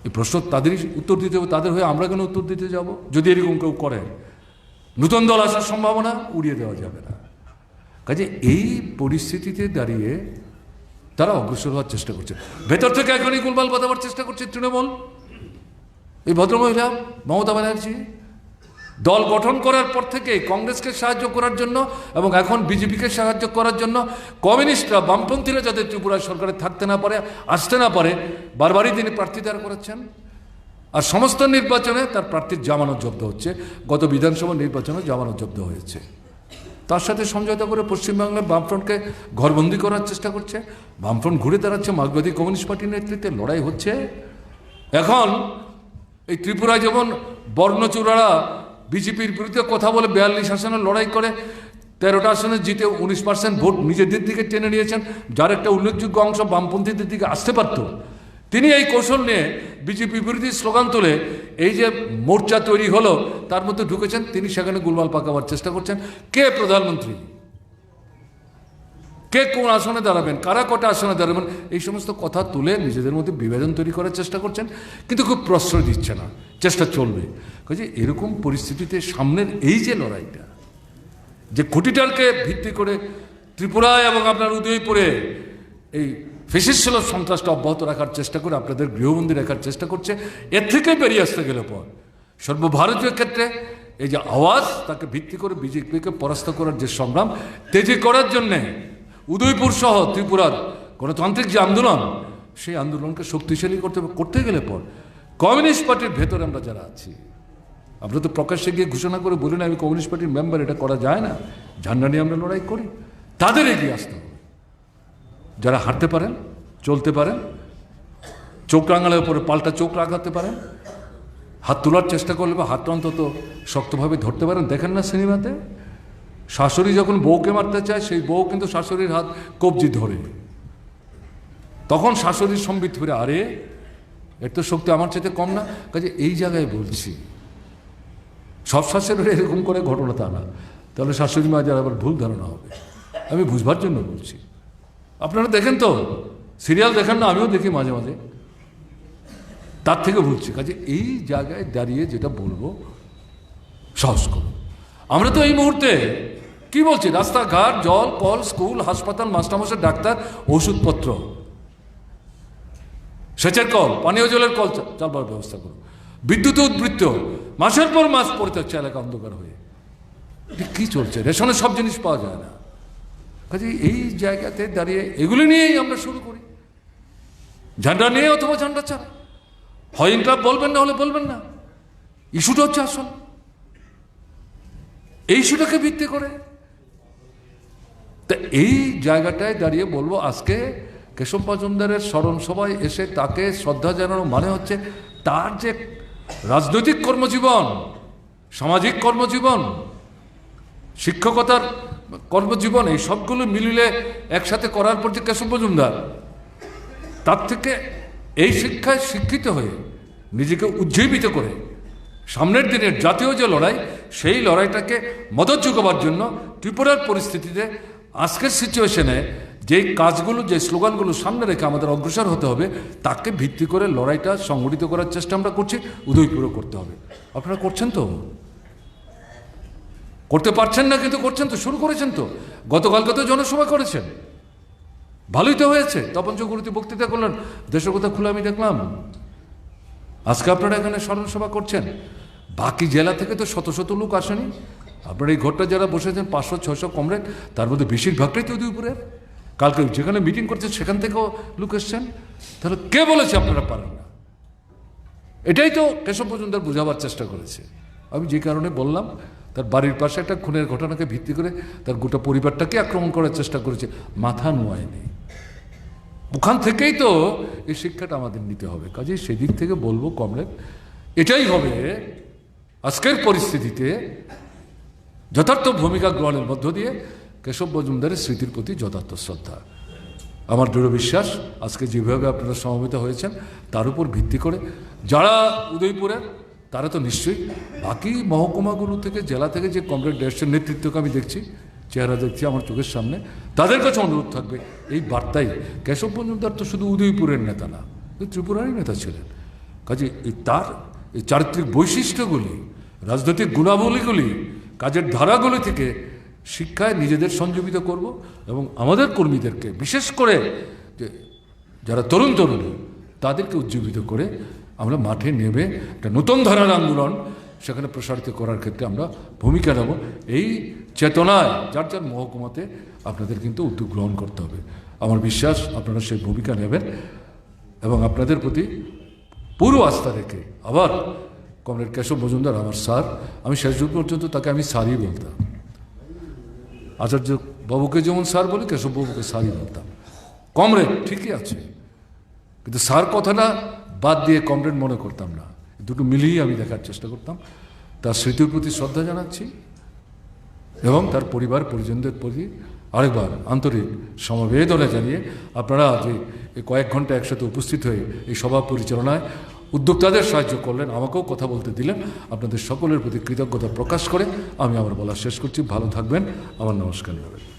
এই প্রশ্ন তাদেরই উত্তর দিতে হবে। তাদের হয়ে আমরা কেন উত্তর দিতে যাব? যদি এরকম কেউ করে, নতুন দল আসার সম্ভাবনা উড়িয়ে দেওয়া যাবে না। কাজে এই পরিস্থিতিতে দাঁড়িয়ে তারা অগ্রসর হওয়ার চেষ্টা করছে। ভেতর থেকে এখনই গোলমাল বাঁধাবার চেষ্টা করছে তৃণমূল। এই ভদ্রমহিলা মমতা ব্যানার্জি দল গঠন করার পর থেকে কংগ্রেসকে সাহায্য করার জন্য, এবং এখন বিজেপিকে সাহায্য করার জন্য, কমিউনিস্টরা, বামপন্থীরা যাতে ত্রিপুরা সরকারে থাকতে না পারে, আসতে না পারে, বারবারই তিনি প্রার্থী দাঁড় করাচ্ছেন। আর সমস্ত নির্বাচনে তার প্রার্থীর জামানত জব্দ হচ্ছে। গত বিধানসভা নির্বাচনে জামানত জব্দ হয়েছে। তার সাথে সমঝোতা করে পশ্চিমবাংলার বামফ্রন্টকে ঘরবন্দি করার চেষ্টা করছে। বামফ্রন্ট ঘুরে দাঁড়াচ্ছে, মার্ক্সবাদী কমিউনিস্ট পার্টির নেতৃত্বে লড়াই হচ্ছে। এখন এই ত্রিপুরায় যেমন বর্ণচূড়ারা বিজেপির বিরুদ্ধে কথা বলে 42 আসনে লড়াই করে 13টা আসনে জিতে 19% ভোট নিজেদের দিকে টেনে নিয়েছেন, যার একটা উল্লেখযোগ্য অংশ বামপন্থীদের দিকে আসতে পারত। তিনি এই কৌশল নিয়ে বিজেপি বিরোধী স্লোগান তুলে এই যে মোর্চা তৈরি হলো তার মধ্যে ঢুকেছেন। তিনি সেখানে গোলমাল পাকাবার চেষ্টা করছেন। কে প্রধানমন্ত্রী, কে কোন আসনে দাঁড়াবেন, কারা কটা আসনে দাঁড়াবেন, এই সমস্ত কথা তুলে নিজেদের মধ্যে বিভাজন তৈরি করার চেষ্টা করছেন। কিন্তু খুব প্রশ্রয় দিচ্ছে না, চেষ্টা চলবে। কাজে এরকম পরিস্থিতিতে সামনের এই যে লড়াইটা, যে খুঁটিটাকে ভিত্তি করে ত্রিপুরায় এবং আপনার উদয়পুরে এই ফেসিস্ট সন্ত্রাসটা অব্যাহত রাখার চেষ্টা করে, আপনাদের গৃহবন্দী রাখার চেষ্টা করছে, এর থেকে বেরিয়ে আসতে গেলে পর সর্বভারতীয় ক্ষেত্রে এই যে আওয়াজ, তাকে ভিত্তি করে বিজেপিকে পরাস্ত করার যে সংগ্রাম তেজি করার জন্যে উদয়পুর সহ ত্রিপুরার গণতান্ত্রিক যে আন্দোলন, সেই আন্দোলনকে শক্তিশালী করতে গেলে পর কমিউনিস্ট পার্টির ভেতরে আমরা যারা আছি, আমরা তো প্রকাশ্যে গিয়ে ঘোষণা করে বলি না আমি কমিউনিস্ট পার্টির মেম্বার, এটা করা যায় না, ঝান্ডা নিয়ে আমরা লড়াই করি। তাদের এগিয়ে আসতে হবে। যারা হাঁটতে পারেন, চলতে পারেন, চোখ রাঙালের উপরে পাল্টা চোখ রাখাতে পারেন, হাত তোলার চেষ্টা করলে বা হাতটা অন্তত শক্তভাবে ধরতে পারেন। দেখেন না সিনেমাতে, শাশুড়ি যখন বউকে মারতে চায়, সেই বউ কিন্তু শাশুড়ির হাত কবজি ধরে, তখন শাশুড়ির সম্বিত ফিরে, আরে এর তো শক্তি আমার চাইতে কম না। কাজে এই জায়গায় বলছি, সব শাশুড়ি এরকম করে ঘটনা তা না, তাহলে শাশুড়ি মা যারা আবার ভুল ধারণা হবে। আমি বুঝবার জন্য বলছি। আপনারা দেখেন তো, সিরিয়াল দেখেন না, আমিও দেখি মাঝে মাঝে, তার থেকে বলছি। কাজে এই জায়গায় দাঁড়িয়ে যেটা বলবো, সাহস করুন। আমরা তো এই মুহূর্তে কি বলছি, রাস্তাঘাট, জল, কল, স্কুল, হাসপাতাল, মাস্টারমশাই, ডাক্তার, ওষুধপত্র, সেচের কল, পানীয় জলের কল চালবার ব্যবস্থা করুন। বিদ্যুৎ উদ্বৃত্ত মাসের পর মাস পড়তে হচ্ছে এলাকা অন্ধকার হয়ে। কি চলছে? রেশনের সব জিনিস পাওয়া যায় না। কাজে এই জায়গাতে দাঁড়িয়ে এগুলি নিয়েই আমরা শুরু করি, ঝান্ডা নিয়ে অথবা ঝান্ডা ছাড়া। হয় ইনকলাব বলবেন, না হলে বলবেন না। ইস্যুটা হচ্ছে আসল, এই ইস্যুটাকে ভিত্তি করে। তা এই জায়গাটায় দাঁড়িয়ে বলবো, আজকে কেশব মজুমদারের স্মরণ সভায় এসে তাকে শ্রদ্ধা জানানো মানে হচ্ছে তার যে রাজনৈতিক কর্মজীবন, সামাজিক কর্মজীবন, শিক্ষকতার কর্মজীবন, এই সবগুলো মিলিয়ে একসাথে করার পর যে কেশব মজুমদার, তার থেকে এই শিক্ষায় শিক্ষিত হয়ে নিজেকে উজ্জীবিত করে সামনের দিনের জাতীয় যে লড়াই, সেই লড়াইটাকে মদত যোগাবার জন্য ত্রিপুরার পরিস্থিতিতে আজকের সিচুয়েশনে যেই কাজগুলো যে স্লোগানগুলো সামনে রেখে আমাদের অগ্রসর হতে হবে তাকে ভিত্তি করে লড়াইটা সংগঠিত করার চেষ্টা আমরা করছি, উদয়পুরে করতে হবে। আপনারা করছেন তো, করতে পারছেন না কিন্তু করছেন তো, শুরু করেছেন তো। গতকালকে তো জনসভা করেছেন, ভালোই তো হয়েছে। তপন চক্রবর্তী বক্তৃতা করলেন, দেশের কথা খুলে আমি দেখলাম। আজকে আপনারা এখানে স্মরণ সভা করছেন, বাকি জেলা থেকে তো শত শত লোক আসেনি। আপনারা এই ঘরটা যারা বসেছেন 500-600 কমরেড, তার মধ্যে বেশিরভাগটাই তো উদয়পুরের। কালকে যেখানে মিটিং করছেন সেখান থেকেও লোক এসছেন। তাহলে কে বলেছে আপনারা পারেন না? এটাই তো কেশব মজুমদার বোঝাবার চেষ্টা করেছে। আমি যে কারণে বললাম, তার বাড়ির পাশে একটা খুনের ঘটনাকে ভিত্তি করে তার গোটা পরিবারটাকে আক্রমণ করার চেষ্টা করেছে, মাথা নোয়ায়নি। ওখান থেকেই তো এই শিক্ষাটা আমাদের নিতে হবে। কাজেই সেদিক থেকে বলবো কমরেড, এটাই হবে আজকের পরিস্থিতিতে যথার্থ ভূমিকা গ্রহণের মধ্য দিয়ে কেশব মজুমদারের স্মৃতির প্রতি যথার্থ শ্রদ্ধা। আমার দৃঢ় বিশ্বাস আজকে যেভাবে আপনারা সমবেত হয়েছেন তার উপর ভিত্তি করে যারা উদয়পুরের, তারা তো নিশ্চয়ই বাকি মহকুমাগুলো থেকে, জেলা থেকে যে কমরেড ড্যাশের নেতৃত্বকে আমি দেখছি, চেহারা দেখছি আমার চোখের সামনে, তাদের কাছে অনুরোধ থাকবে এই বার্তাই, কেশব মজুমদার তো শুধু উদয়পুরের নেতা না, ত্রিপুরারই নেতা ছিলেন। কাজে তার এই চারিত্রিক বৈশিষ্ট্যগুলি, রাজনৈতিক গুণাবলীগুলি, কাজের ধারাগুলি থেকে শিক্ষায় নিজেদের সংযোজিত করব এবং আমাদের কর্মীদেরকে, বিশেষ করে যারা তরুণ তরুণী, তাদেরকে উজ্জীবিত করে আমরা মাঠে নেমে একটা নতুন ধারার আন্দোলন সেখানে প্রসারিত করার ক্ষেত্রে আমরা ভূমিকা নেব। এই চেতনায় যার যার মহকুমাতে আপনাদের কিন্তু উদ্যোগ গ্রহণ করতে হবে। আমার বিশ্বাস আপনারা সেই ভূমিকা নেবেন এবং আপনাদের প্রতি পুরো আস্থা রেখে আবার কমরেড কেশব মজুমদার আমার স্যার, আমি শেষ যুগ পর্যন্ত তাকে আমি স্যারই বলতাম। আচার্য বাবুকে যেমন স্যার বলি, কেশব বাবুকে স্যারই বলতাম। কমরেড ঠিকই আছে, কিন্তু স্যার কথাটা বাদ দিয়ে কমরেড মনে করতাম না, দুটো মিলিয়ে আমি দেখার চেষ্টা করতাম। তার স্মৃতির প্রতি শ্রদ্ধা জানাচ্ছি এবং তার পরিবার পরিজনদের প্রতি আরেকবার আন্তরিক সমবেদনা জানিয়ে আপনারা আজ এই কয়েক ঘন্টা একসাথে উপস্থিত হয়ে এই সভা পরিচালনায় উদ্যোক্তাদের সাহায্য করলেন, আমাকেও কথা বলতে দিলেন, আপনাদের সকলের প্রতি কৃতজ্ঞতা প্রকাশ করে আমি আমার বলা শেষ করছি। ভালো থাকবেন, আমার নমস্কার নেবেন।